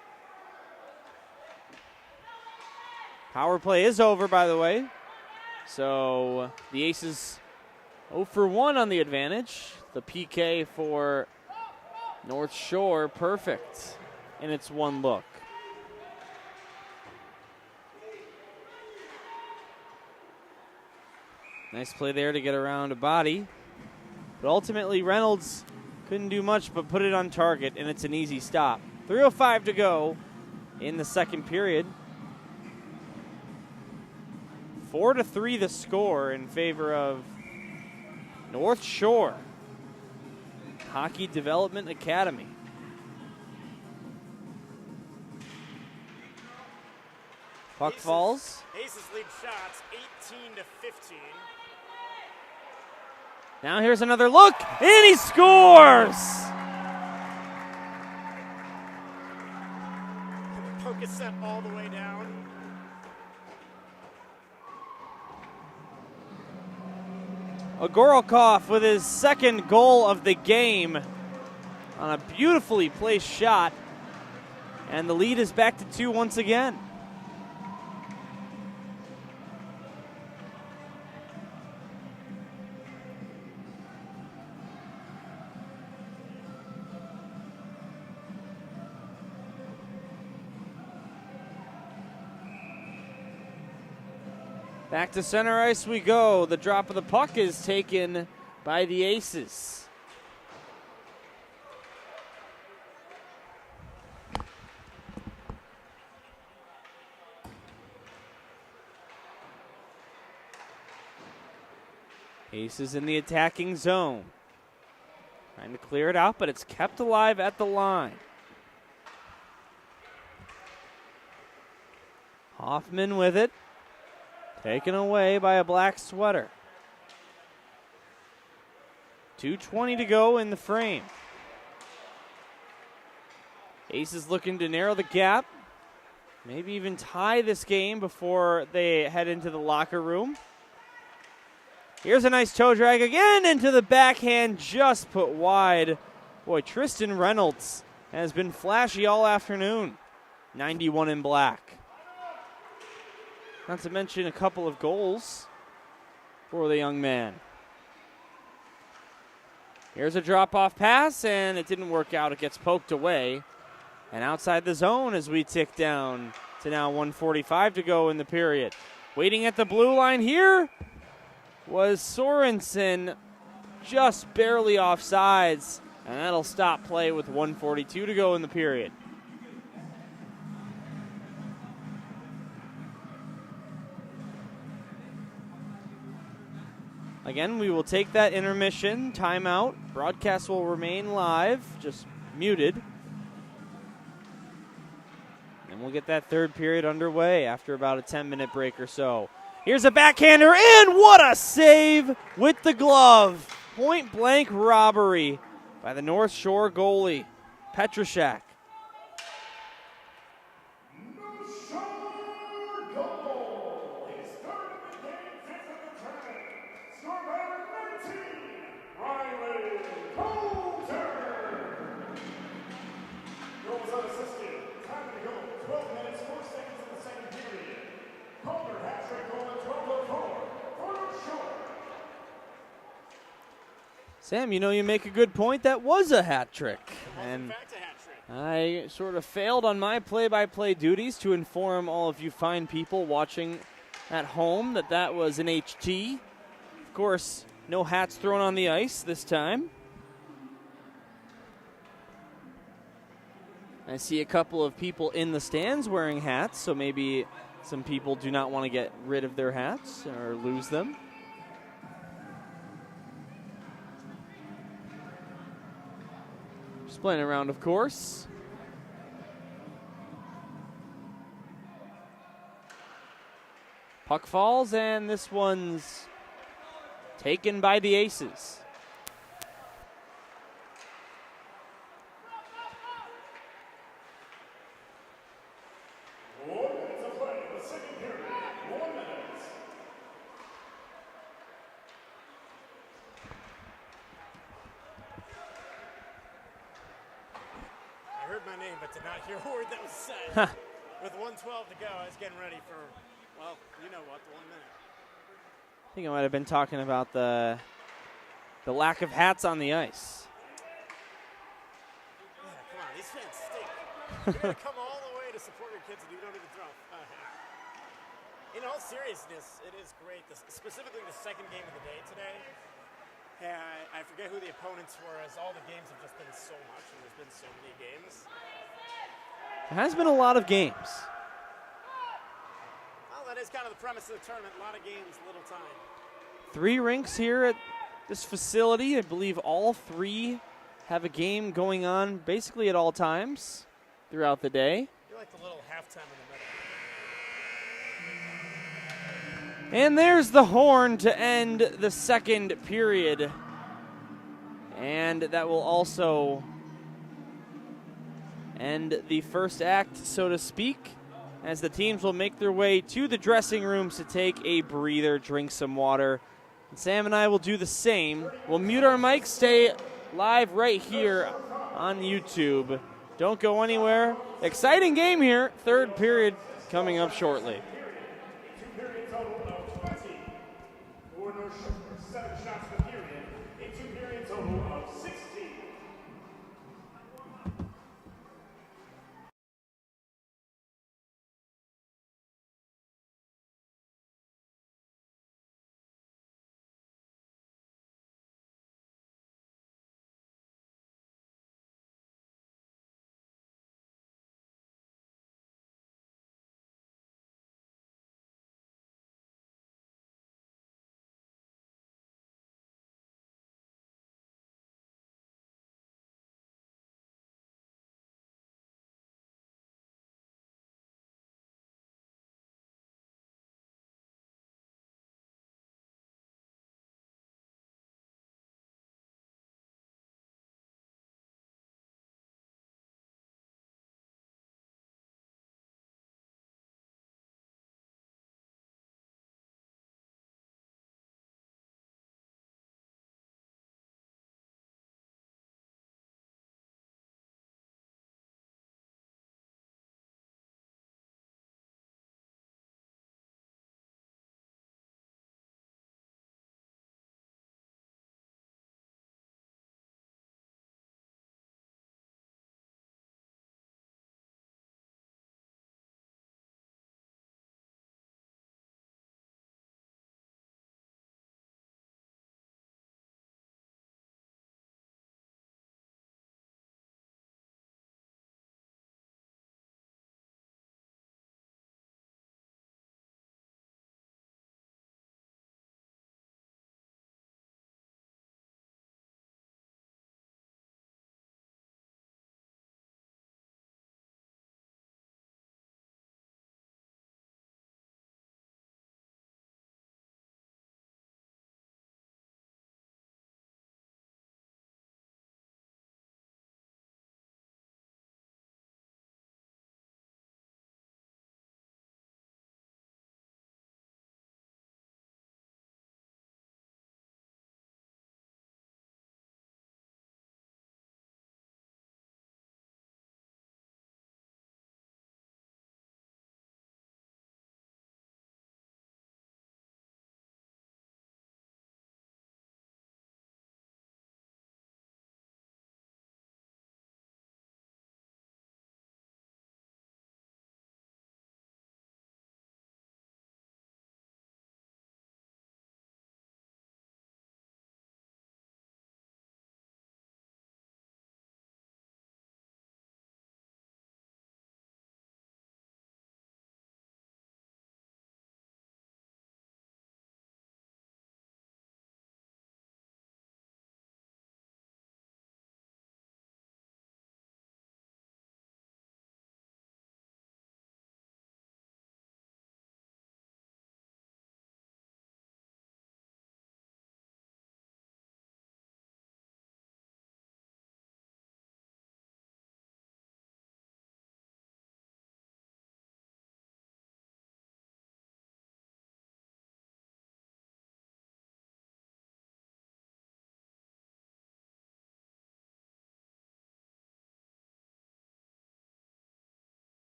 Power play is over, by the way. So the Aces 0 for 1 on the advantage. The PK for North Shore, perfect in its one look. Nice play there to get around a body. But ultimately, Reynolds couldn't do much but put it on target, and it's an easy stop. 3:05 to go in the second period. 4-3 the score in favor of North Shore Hockey Development Academy. Puck falls. Aces lead shots 18-15. Now here's another look, and he scores! The poke is set all the way down. Ogorokov with his second goal of the game on a beautifully placed shot. And the lead is back to 2 once again. Back to center ice we go. The drop of the puck is taken by the Aces. Aces in the attacking zone. Trying to clear it out, but it's kept alive at the line. Hoffman with it. Taken away by a black sweater. 2:20 to go in the frame. Aces looking to narrow the gap. Maybe even tie this game before they head into the locker room. Here's a nice toe drag again into the backhand, just put wide. Boy, Tristan Reynolds has been flashy all afternoon. 91 in black. Not to mention a couple of goals for the young man. Here's a drop-off pass, and it didn't work out. It gets poked away. And outside the zone as we tick down to now 1:45 to go in the period. Waiting at the blue line here was Sorensen, just barely offsides. And that'll stop play with 1:42 to go in the period. Again, we will take that intermission, timeout. Broadcast will remain live, just muted. And we'll get that third period underway after about a 10-minute break or so. Here's a backhander, and what a save with the glove. Point-blank robbery by the North Shore goalie, Petrashak. Sam, you know, you make a good point. That was a hat trick. And I sort of failed on my play-by-play duties to inform all of you fine people watching at home that that was an HT. Of course, no hats thrown on the ice this time. I see a couple of people in the stands wearing hats, so maybe some people do not want to get rid of their hats or lose them. Just playing around, of course. Puck falls, and this one's taken by the Aces. game, but did not hear a word that was said. With 1:12 to go, I was getting ready for, well, you know what, the 1 minute. I think I might have been talking about the lack of hats on the ice. Yeah, come on, these fans stink. You're going to come all the way to support your kids and you don't even throw. In all seriousness, it is great, specifically the second game of the day today. I forget who the opponents were, as all the games have just been so much, and there's been so many games. There has been a lot of games. Well, that is kind of the premise of the tournament. A lot of games, little time. 3 rinks here at this facility. I believe all 3 have a game going on basically at all times throughout the day. You're like the little halftime in the middle. And there's the horn to end the second period. And that will also end the first act, so to speak, as the teams will make their way to the dressing rooms to take a breather, drink some water. And Sam and I will do the same. We'll mute our mics, stay live right here on YouTube. Don't go anywhere. Exciting game here. Third period coming up shortly.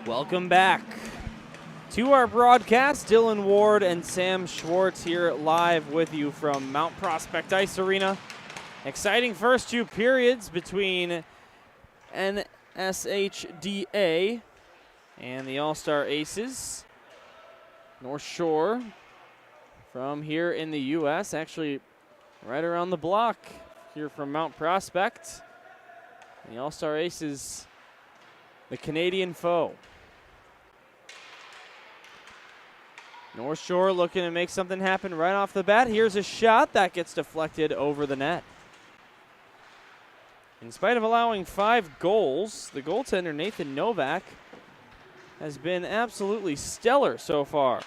Welcome back to our broadcast. Dylan Ward and Sam Schwartz here live with you from Mount Prospect Ice Arena. Exciting first two periods between NSHDA and the All-Star Aces. North Shore from here in the U.S., actually right around the block here from Mount Prospect. The All-Star Aces, the Canadian foe. North Shore looking to make something happen right off the bat. Here's a shot that gets deflected over the net. In spite of allowing 5 goals, the goaltender Nathan Novak has been absolutely stellar so far.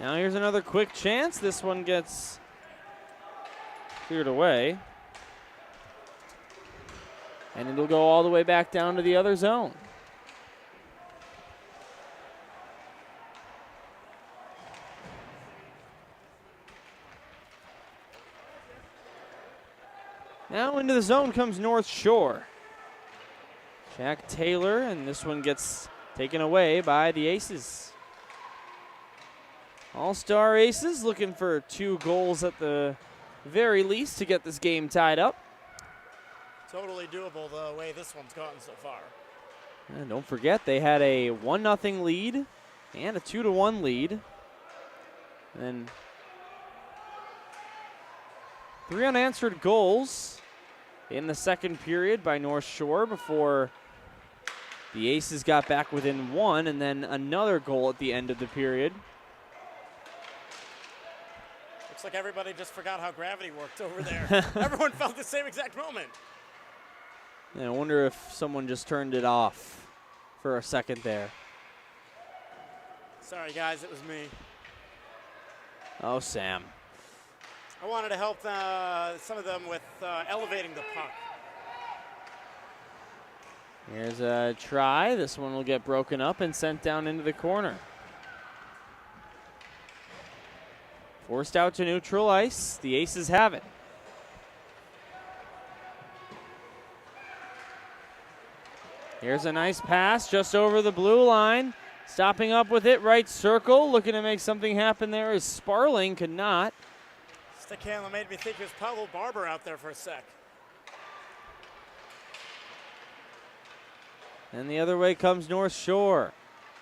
Now here's another quick chance. This one gets cleared away. And it'll go all the way back down to the other zone. Now into the zone comes North Shore. Jack Taylor, and this one gets taken away by the Aces. All-Star Aces looking for 2 goals at the very least to get this game tied up. Totally doable the way this one's gotten so far. And don't forget, they had a 1-0 lead and a 2-1 lead. And then 3 unanswered goals in the second period by North Shore before the Aces got back within 1, and then another goal at the end of the period. Looks like everybody just forgot how gravity worked over there. Everyone felt the same exact moment. And I wonder if someone just turned it off for a second there. Sorry, guys, it was me. Oh, Sam. I wanted to help some of them with elevating the puck. Here's a try. This one will get broken up and sent down into the corner. Forced out to neutral ice. The Aces have it. Here's a nice pass just over the blue line. Stopping up with it, right circle. Looking to make something happen there is Sparling, could not. Stick handle made me think it was Pavel Barber out there for a sec. And the other way comes North Shore.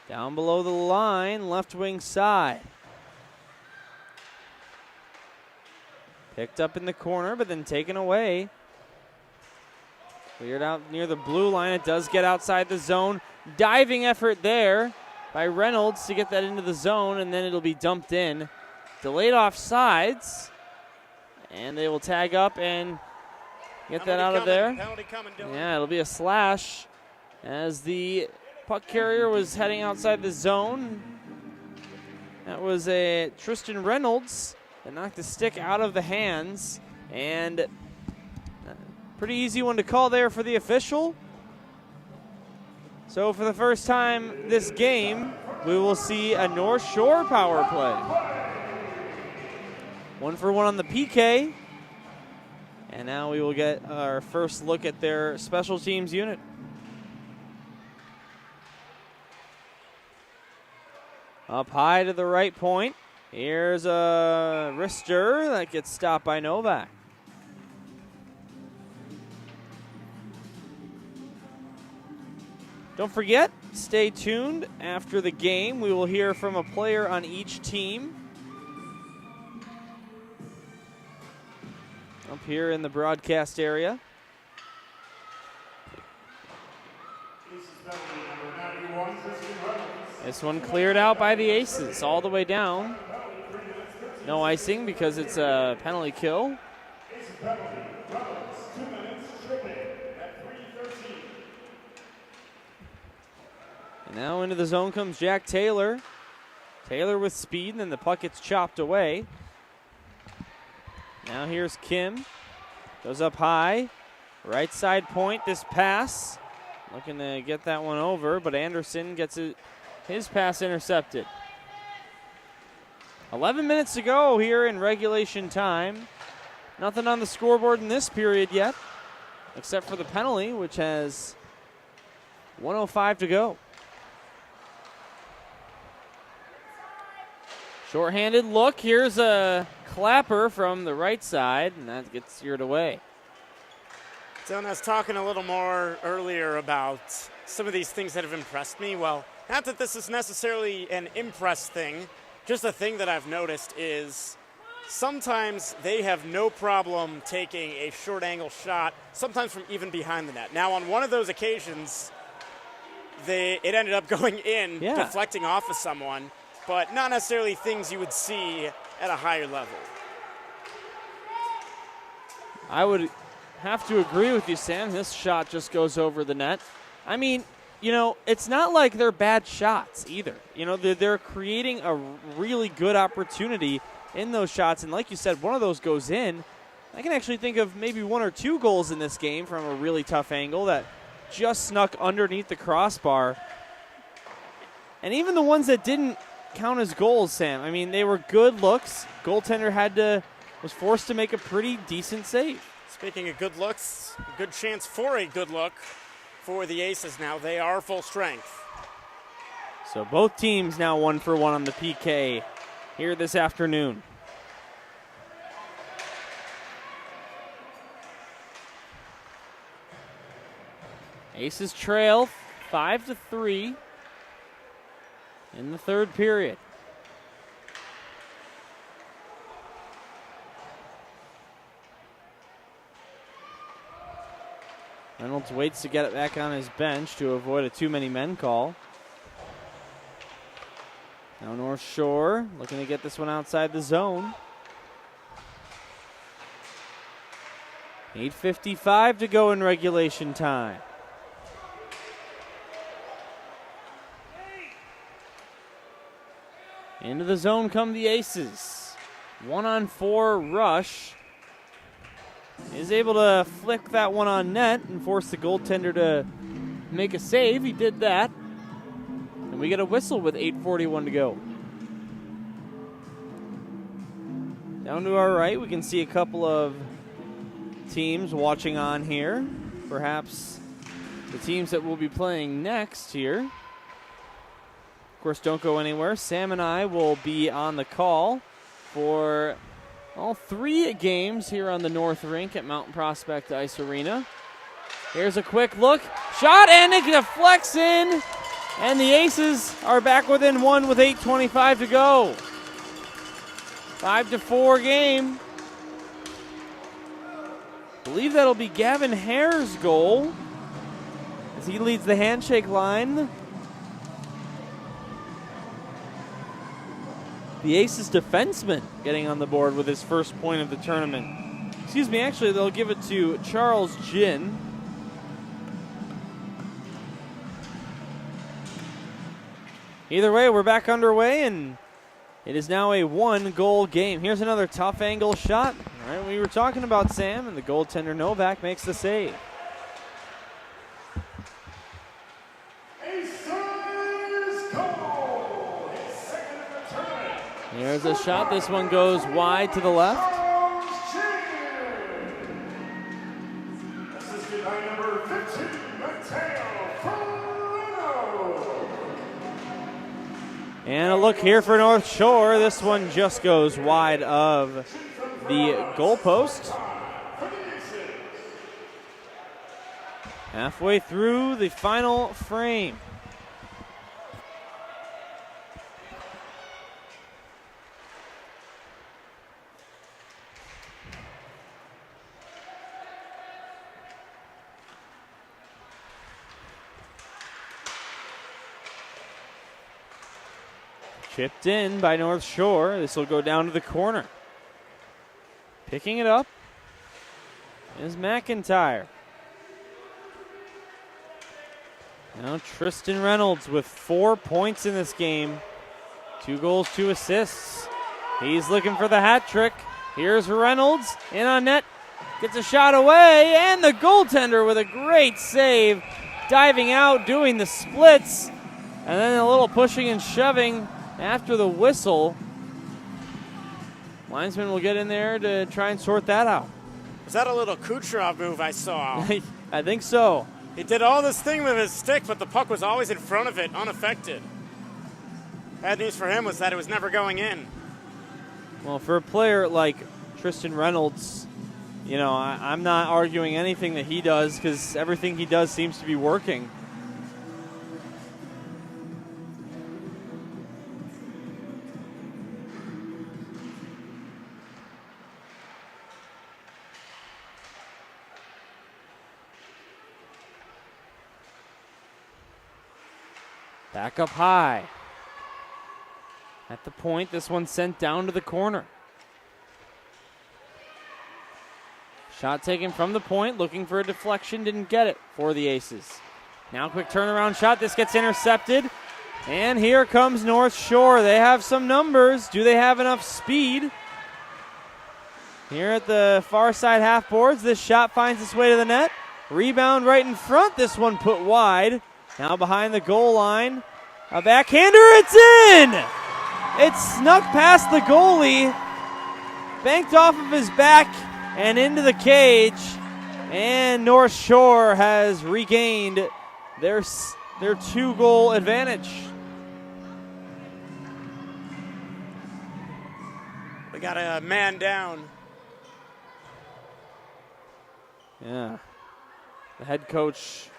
Down below the line, left wing side. Picked up in the corner, but then taken away. Cleared out near the blue line. It does get outside the zone. Diving effort there by Reynolds to get that into the zone, and then it'll be dumped in. Delayed offsides, and they will tag up and get that out of there. Penalty coming, Dylan. Yeah, it'll be a slash as the puck carrier was heading outside the zone. That was a Tristan Reynolds that knocked the stick out of the hands, and pretty easy one to call there for the official. So for the first time this game, we will see a North Shore power play. 1-for-1 on the PK. And now we will get our first look at their special teams unit. Up high to the right point. Here's a wrister that gets stopped by Novak. Don't forget, stay tuned. After the game, we will hear from a player on each team. Up here in the broadcast area. This one cleared out by the Aces all the way down. No icing because it's a penalty kill. And now into the zone comes Jack Taylor. Taylor with speed, and then the puck gets chopped away. Now here's Kim. Goes up high. Right side point, this pass. Looking to get that one over, but Anderson gets his pass intercepted. 11 minutes to go here in regulation time. Nothing on the scoreboard in this period yet, except for the penalty, which has 1:05 to go. Short-handed look. Here's a clapper from the right side, and that gets steered away. Dylan, I was talking a little more earlier about some of these things that have impressed me. Well, not that this is necessarily an impress thing, just a thing that I've noticed is sometimes they have no problem taking a short angle shot, sometimes from even behind the net. Now, on one of those occasions, it ended up going in, deflecting off of someone, but not necessarily things you would see at a higher level. I would have to agree with you, Sam. This shot just goes over the net. I mean, you know, it's not like they're bad shots either. You know, they're creating a really good opportunity in those shots. And like you said, one of those goes in. I can actually think of maybe 1 or 2 goals in this game from a really tough angle that just snuck underneath the crossbar. And even the ones that didn't count as goals, Sam, I mean, they were good looks. Goaltender was forced to make a pretty decent save. Speaking of good looks, good chance for a good look for the Aces now. They are full strength. So both teams now 1 for 1 on the PK here this afternoon. Aces trail 5-3 in the third period. Reynolds waits to get it back on his bench to avoid a too many men call. Now North Shore looking to get this one outside the zone. 8:55 to go in regulation time. Into the zone come the Aces. 1-on-4 rush. Is able to flick that one on net and force the goaltender to make a save. He did that. And we get a whistle with 8:41 to go. Down to our right, we can see a couple of teams watching on here. Perhaps the teams that will be playing next here. Of course, don't go anywhere. Sam and I will be on the call for all 3 games here on the North Rink at Mountain Prospect Ice Arena. Here's a quick look. Shot, and it deflects in. And the Aces are back within 1 with 8:25 to go. 5-4 game. I believe that'll be Gavin Hare's goal as he leads the handshake line. The Aces defenseman getting on the board with his first point of the tournament. Excuse me, actually, they'll give it to Charles Ginn. Either way, we're back underway, and it is now a 1-goal game. Here's another tough angle shot. All right, we were talking about Sam, and the goaltender Novak makes the save. There's a shot. This one goes wide to the left. Assisted by number 15, Mateo Ferraro. And a look here for North Shore. This one just goes wide of the goalpost. Halfway through the final frame. Chipped in by North Shore. This will go down to the corner. Picking it up is McIntyre. Now Tristan Reynolds with 4 points in this game. 2 goals, 2 assists. He's looking for the hat trick. Here's Reynolds in on net. Gets a shot away, and the goaltender with a great save. Diving out, doing the splits, and then a little pushing and shoving after the whistle. Linesman will get in there to try and sort that out. Was that a little Kucherov move I saw? I think so. He did all this thing with his stick, but the puck was always in front of it, unaffected. Bad news for him was that it was never going in. Well, for a player like Tristan Reynolds, you know, I'm not arguing anything that he does because everything he does seems to be working. Back up high. At the point, this one sent down to the corner. Shot taken from the point, looking for a deflection, didn't get it for the Aces. Now quick turnaround shot, this gets intercepted. And here comes North Shore. They have some numbers. Do they have enough speed? Here at the far side half boards, this shot finds its way to the net. Rebound right in front, this one put wide. Now behind the goal line, a backhander, it's in! It snuck past the goalie, banked off of his back and into the cage, and North Shore has regained their 2-goal advantage. We got a man down. Yeah. The head coach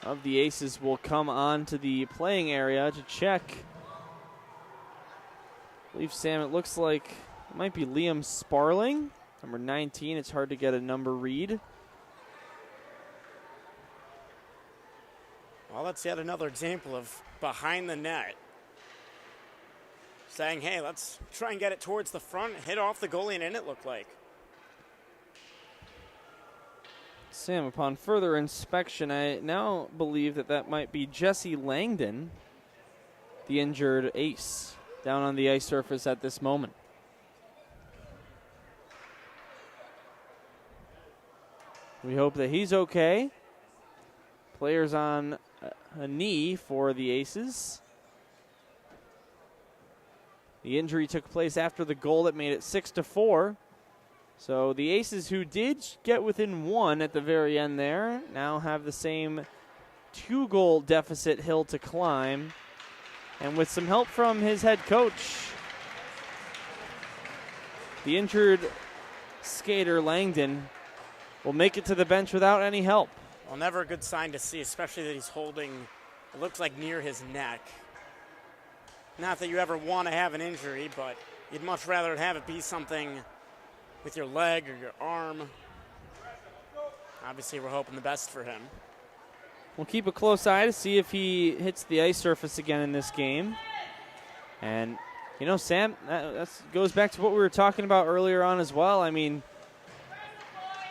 of the Aces will come on to the playing area to check. I believe, Sam, it looks like it might be Liam Sparling, number 19. It's hard to get a number read. Well, that's yet another example of behind the net. Saying, hey, let's try and get it towards the front, hit off the goalie and in, it looked like. Sam, upon further inspection, I now believe that might be Jesse Langdon, the injured Ace, down on the ice surface at this moment. We hope that he's okay. Players on a knee for the Aces. The injury took place after the goal that made it 6-4. So the Aces, who did get within 1 at the very end there, now have the same 2-goal deficit hill to climb. And with some help from his head coach, the injured skater Langdon will make it to the bench without any help. Well, never a good sign to see, especially that he's holding, it looks like near his neck. Not that you ever want to have an injury, but you'd much rather have it be something with your leg or your arm. Obviously, we're hoping the best for him. We'll keep a close eye to see if he hits the ice surface again in this game. And, you know, Sam, that goes back to what we were talking about earlier on as well. I mean,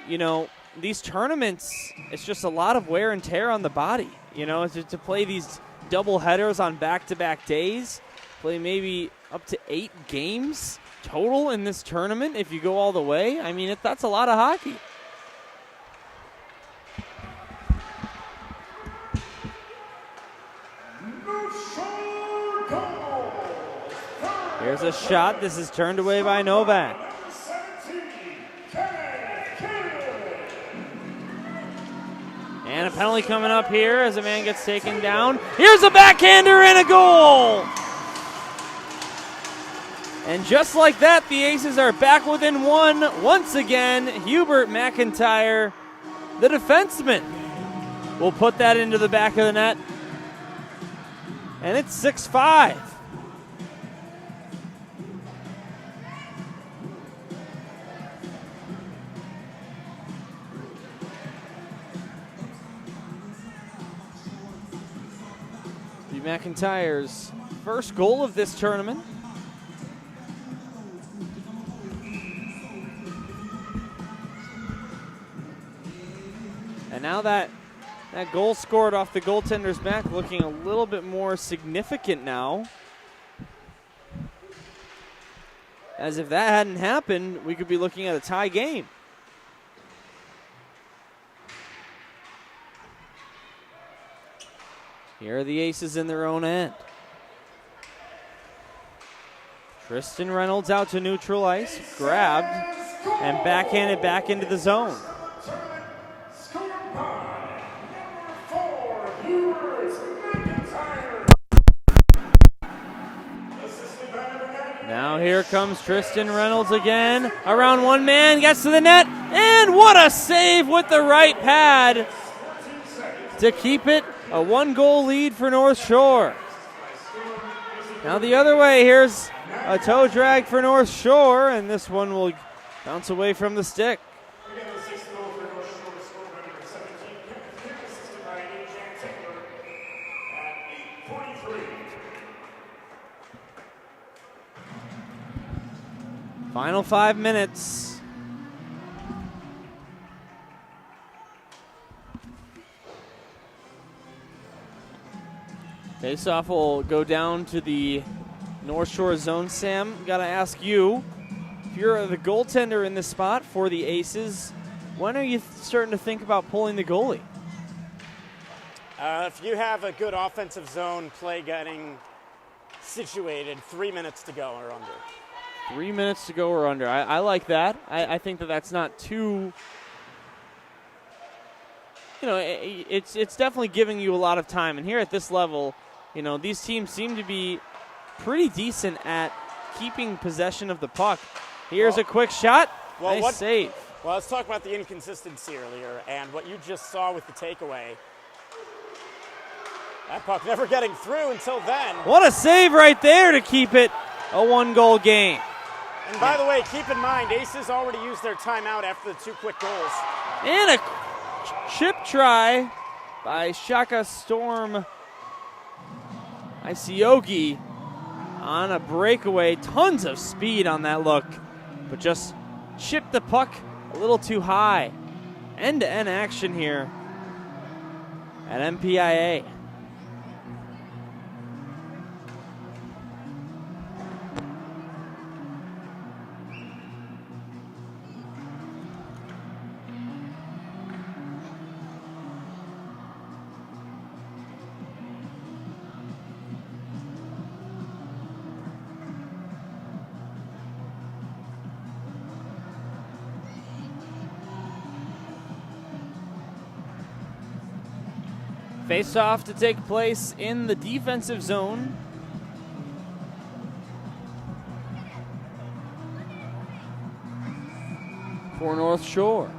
you know, these tournaments, it's just a lot of wear and tear on the body. You know, to play these double headers on back-to-back days, play maybe up to 8 games total in this tournament if you go all the way. I mean, that's a lot of hockey. Here's a shot. This is turned away by Novak. And a penalty coming up here as a man gets taken down. Here's a backhander and a goal! And just like that, the Aces are back within 1 once again. Hubert McIntyre, the defenseman, will put that into the back of the net. And it's 6-5. McIntyre's first goal of this tournament. And now that goal scored off the goaltender's back looking a little bit more significant now. As if that hadn't happened, we could be looking at a tie game. Here are the Aces in their own end. Tristan Reynolds out to neutral ice, grabbed, and backhanded back into the zone. Now here comes Tristan Reynolds again. Around one man, gets to the net, and what a save with the right pad to keep it a 1-goal lead for North Shore. Now the other way, here's a toe drag for North Shore, and this one will bounce away from the stick. Final 5 minutes. Faceoff will go down to the North Shore zone. Sam, got to ask you, if you're the goaltender in this spot for the Aces, when are you starting to think about pulling the goalie? If you have a good offensive zone play getting situated, 3 minutes to go or under. 3 minutes to go or under. I like that. I think that's not too, it's definitely giving you a lot of time. And here at this level, these teams seem to be pretty decent at keeping possession of the puck. Here's a quick shot. Nice save. Well, let's talk about the inconsistency earlier and what you just saw with the takeaway. That puck never getting through until then. What a save right there to keep it a 1-goal game. And by the way, keep in mind, Aces already used their timeout after the 2 quick goals. And a chip try by Shaka Storm Isiogi on a breakaway. Tons of speed on that look, but just chipped the puck a little too high. End-to-end action here at MPIA. Face-off to take place in the defensive zone. For North Shore.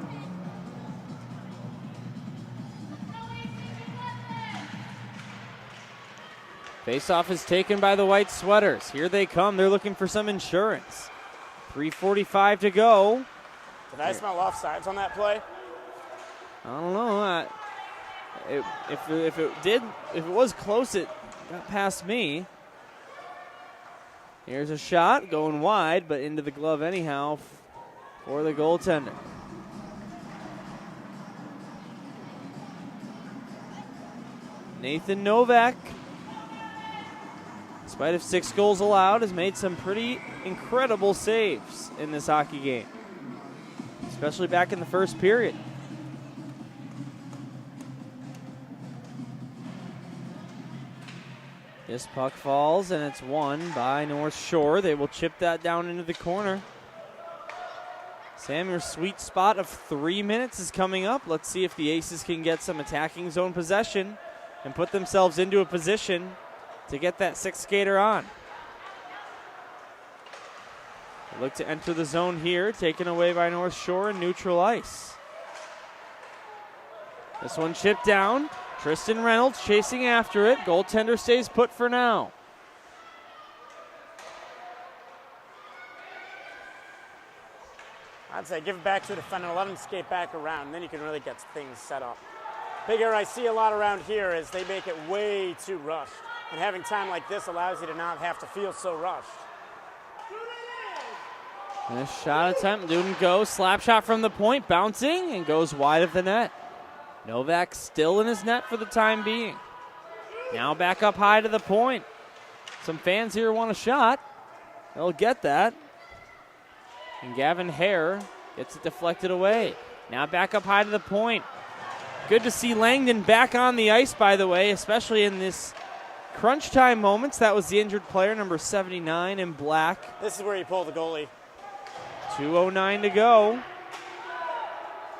Face-off is taken by the White Sweaters. Here they come. They're looking for some insurance. 3:45 to go. Did I smell offsides on that play? I don't know. If it was close, it got past me. Here's a shot going wide, but into the glove anyhow for the goaltender. Nathan Novak, in spite of 6 goals allowed, has made some pretty incredible saves in this hockey game, especially back in the first period. This puck falls, and it's won by North Shore. They will chip that down into the corner. Sam, your sweet spot of 3 minutes is coming up. Let's see if the Aces can get some attacking zone possession and put themselves into a position to get that 6th skater on. They look to enter the zone here, taken away by North Shore and neutral ice. This one chipped down. Tristan Reynolds chasing after it. Goaltender stays put for now. I'd say give it back to the defender, let him skate back around, and then you can really get things set up. Big error I see a lot around here is they make it way too rushed. And having time like this allows you to not have to feel so rushed. Nice shot attempt, didn't go. Slap shot from the point, bouncing, and goes wide of the net. Novak still in his net for the time being. Now back up high to the point. Some fans here want a shot. They'll get that. And Gavin Hare gets it deflected away. Now back up high to the point. Good to see Langdon back on the ice, by the way, especially in this crunch time moments. That was the injured player, number 79 in black. This is where you pull the goalie. 2:09 to go.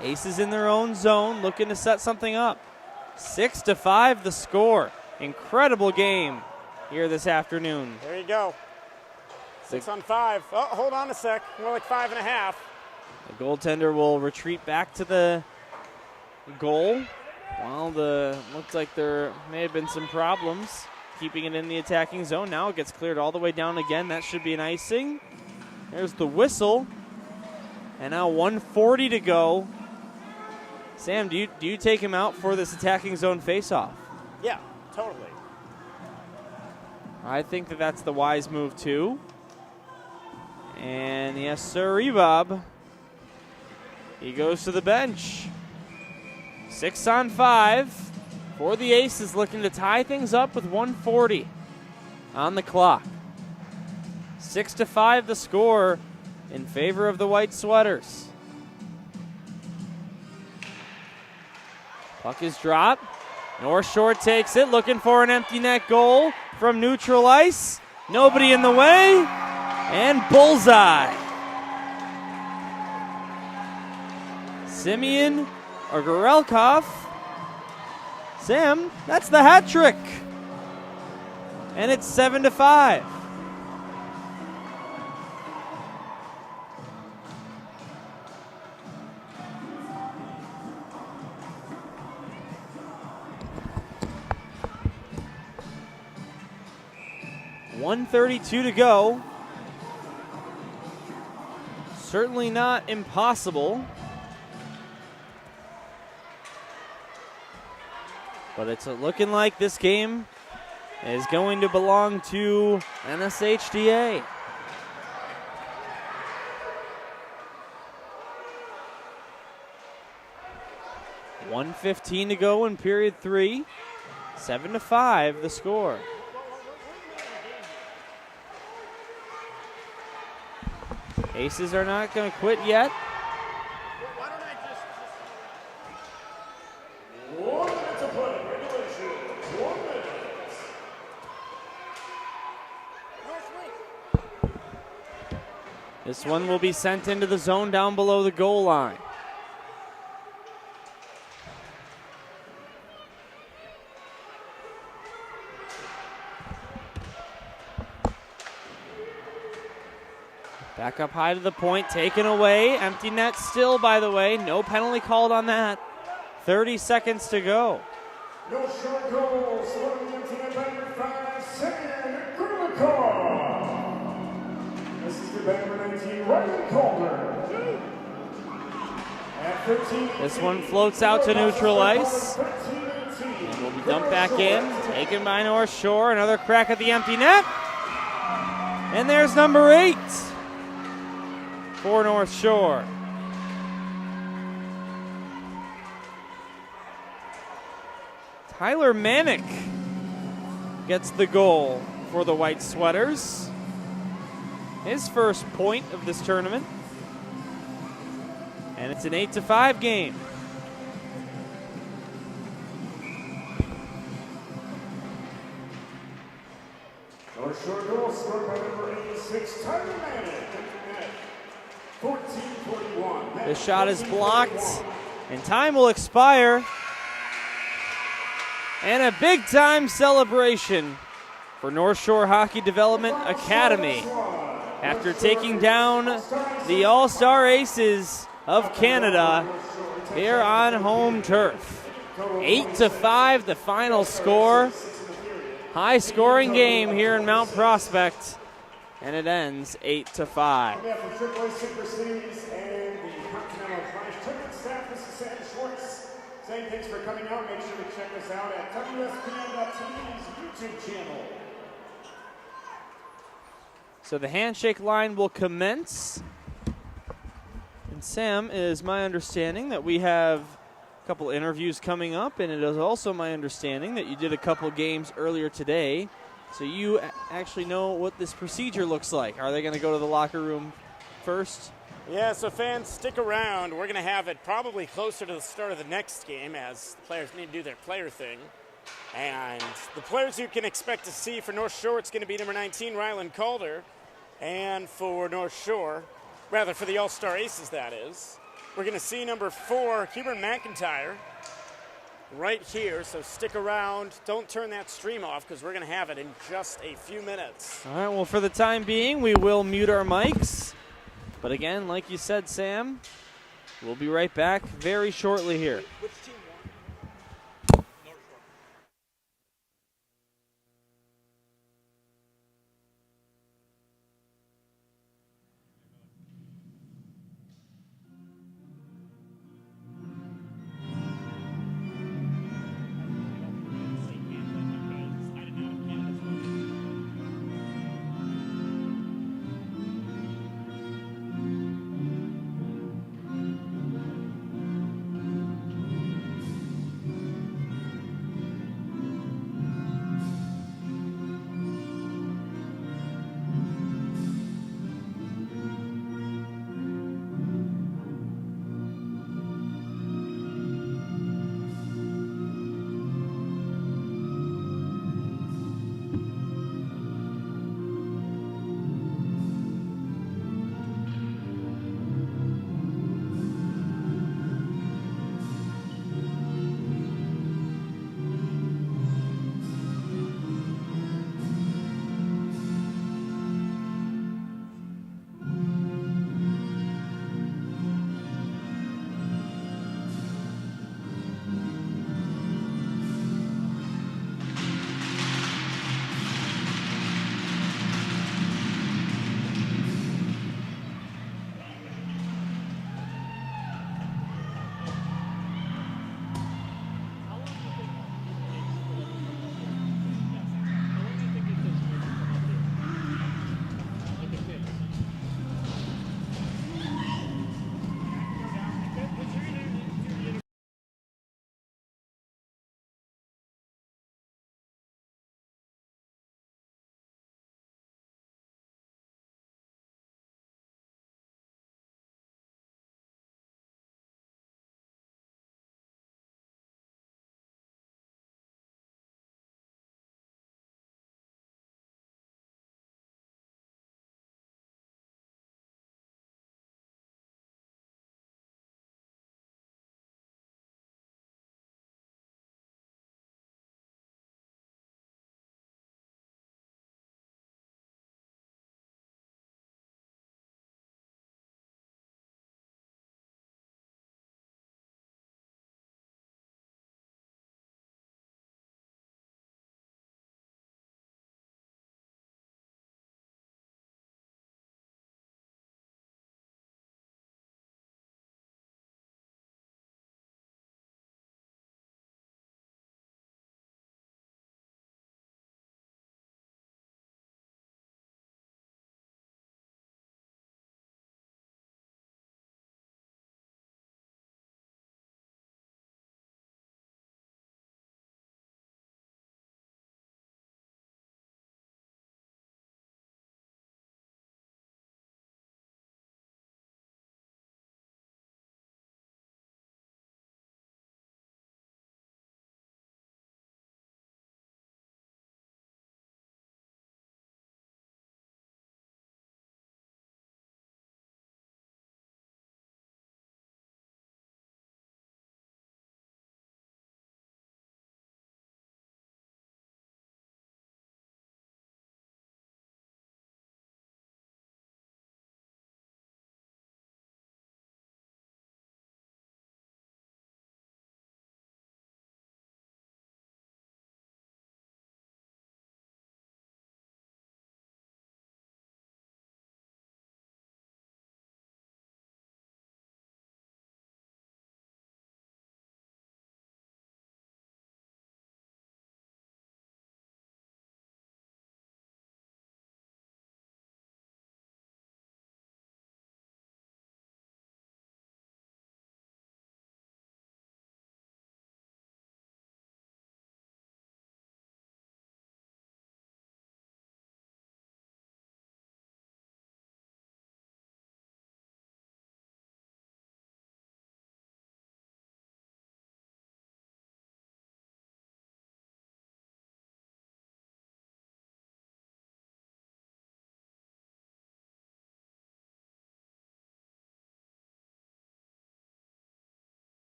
Aces in their own zone, looking to set something up. 6-5 the score. Incredible game here this afternoon. There you go. 6 on 5. Oh, hold on a sec. More like 5.5. The goaltender will retreat back to the goal. Well, looks like there may have been some problems keeping it in the attacking zone. Now it gets cleared all the way down again. That should be an icing. There's the whistle. And now 1:40 to go. Sam, do you take him out for this attacking zone faceoff? Yeah, totally. I think that's the wise move too. And yes, sir, Bob. He goes to the bench. 6 on 5 for the Aces, looking to tie things up with 1:40 on the clock. 6-5 the score in favor of the White Sweaters. Puck is dropped. North Shore takes it, looking for an empty net goal from neutral ice. Nobody in the way, and bullseye. Simeon Gorelkov. Sam, that's the hat trick. And it's 7-5. .132 to go. Certainly not impossible. But it's looking like this game is going to belong to NSHDA. .115 to go in period 3. 7-5 the score. Aces are not going to quit yet. Why don't I just 1 minute to play. Regulation. 1 minute. This one will be sent into the zone down below the goal line. Back up high to the point, taken away. Empty net still, by the way. No penalty called on that. 30 seconds to go. No short goals. Scoring the empty net by number 5, Simeon Gorelkov. Assisted by number 19, Ryan Calder. At 13, This one floats out to neutral ice. And will be dumped back in. Taken by North Shore. Another crack at the empty net. And there's number 8 for North Shore. Tyler Manick gets the goal for the White Sweaters. His first point of this tournament. And it's an 8-5 game. North Shore goal scored by number 86, Tyler Manning. 14-41. The shot is blocked, and time will expire. And a big-time celebration for North Shore Hockey Development Academy after taking down the All-Star Aces of Canada here on home turf. 8-5 the final score. High-scoring game here in Mount Prospect, and it ends 8-5. On behalf of AAA SuperSeries and the Continental tournament staff, this is Sam Schwartz saying thanks for coming out. Make sure to check us out at WSPN.TV's YouTube channel. So the handshake line will commence. And Sam, it is my understanding that we have a couple interviews coming up, and it is also my understanding that you did a couple games earlier today. So you actually know what this procedure looks like. Are they going to go to the locker room first? Yeah, so fans, stick around. We're going to have it probably closer to the start of the next game as the players need to do their player thing. And the players you can expect to see for North Shore, it's going to be number 19, Rylan Calder. And for North Shore, rather for the All-Star Aces, that is, we're going to see number 4, Huber McIntyre, right here. So stick around. Don't turn that stream off because we're going to have it in just a few minutes. All right, well, for the time being, we will mute our mics. But again, like you said, Sam, we'll be right back very shortly here. Which team won?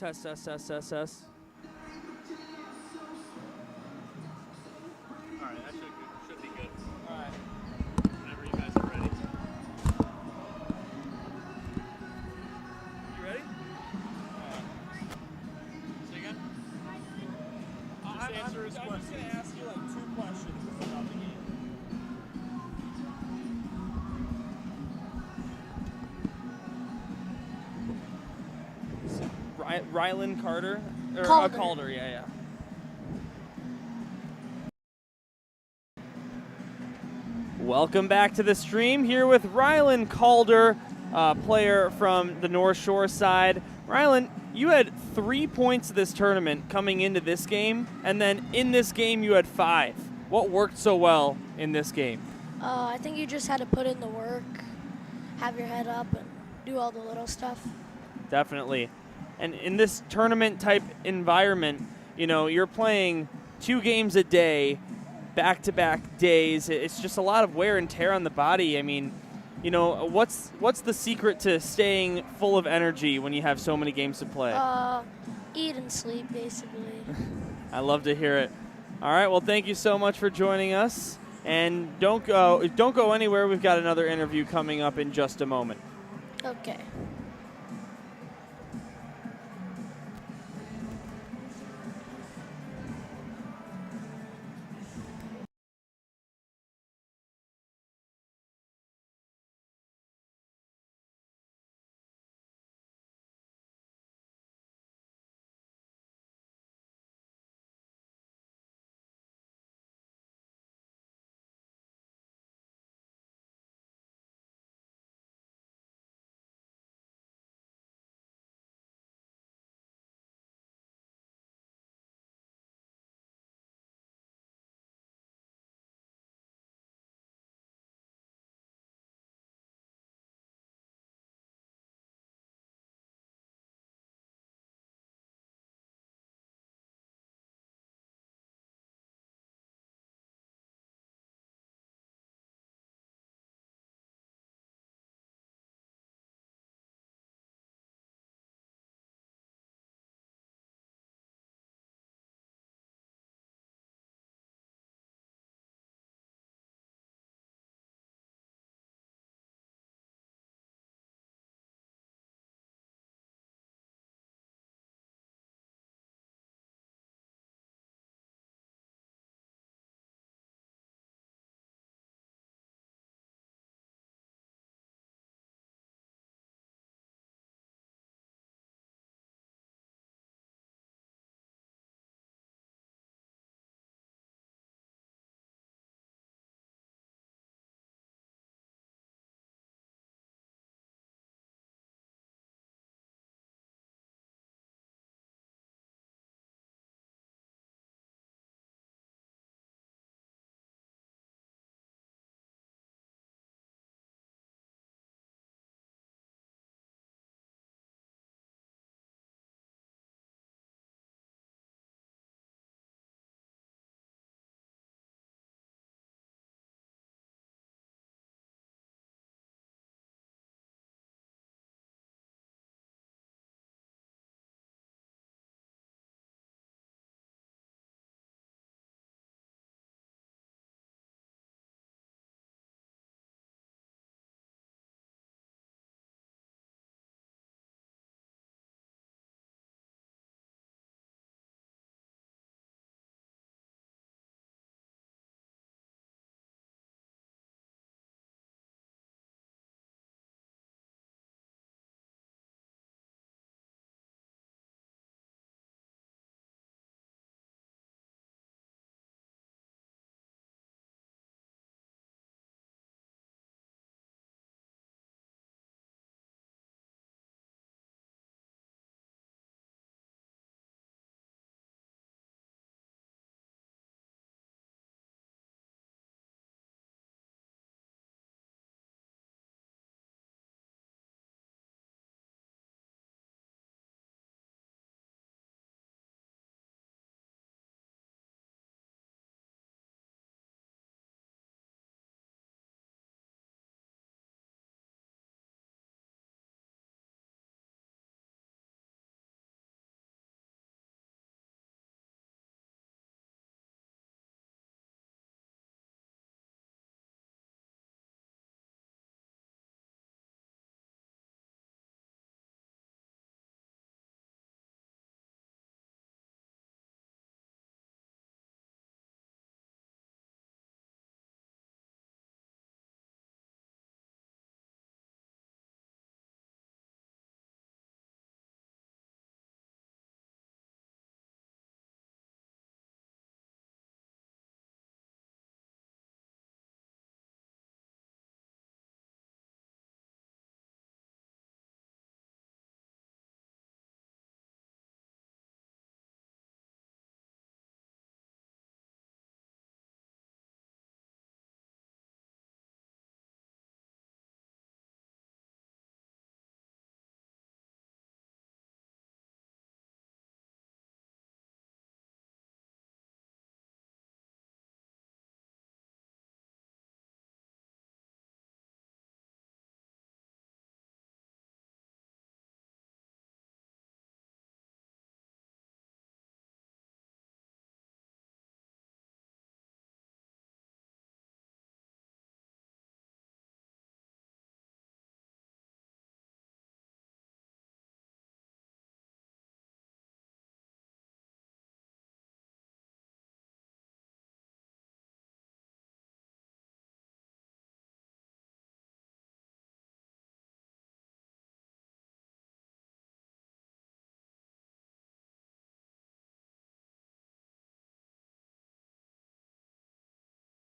Test, test, test, test, test. All right, that should be good. All right. Whenever you guys are ready. You ready? Say again? I'm answer his just question. going to ask you like 2 questions about the game. Rylan Carter? Or, Calder. Calder, yeah. Welcome back to the stream here with Rylan Calder, player from the North Shore side. Rylan, you had 3 points of this tournament coming into this game, and then in this game you had 5. What worked so well in this game? I think you just had to put in the work, have your head up, and do all the little stuff. Definitely. And in this tournament type environment, you know, you're playing 2 games a day, back-to-back days. It's just a lot of wear and tear on the body. I mean, you know, what's the secret to staying full of energy when you have so many games to play? Eat and sleep, basically. I love to hear it. All right, well, thank you so much for joining us. And don't go anywhere. We've got another interview coming up in just a moment. Okay.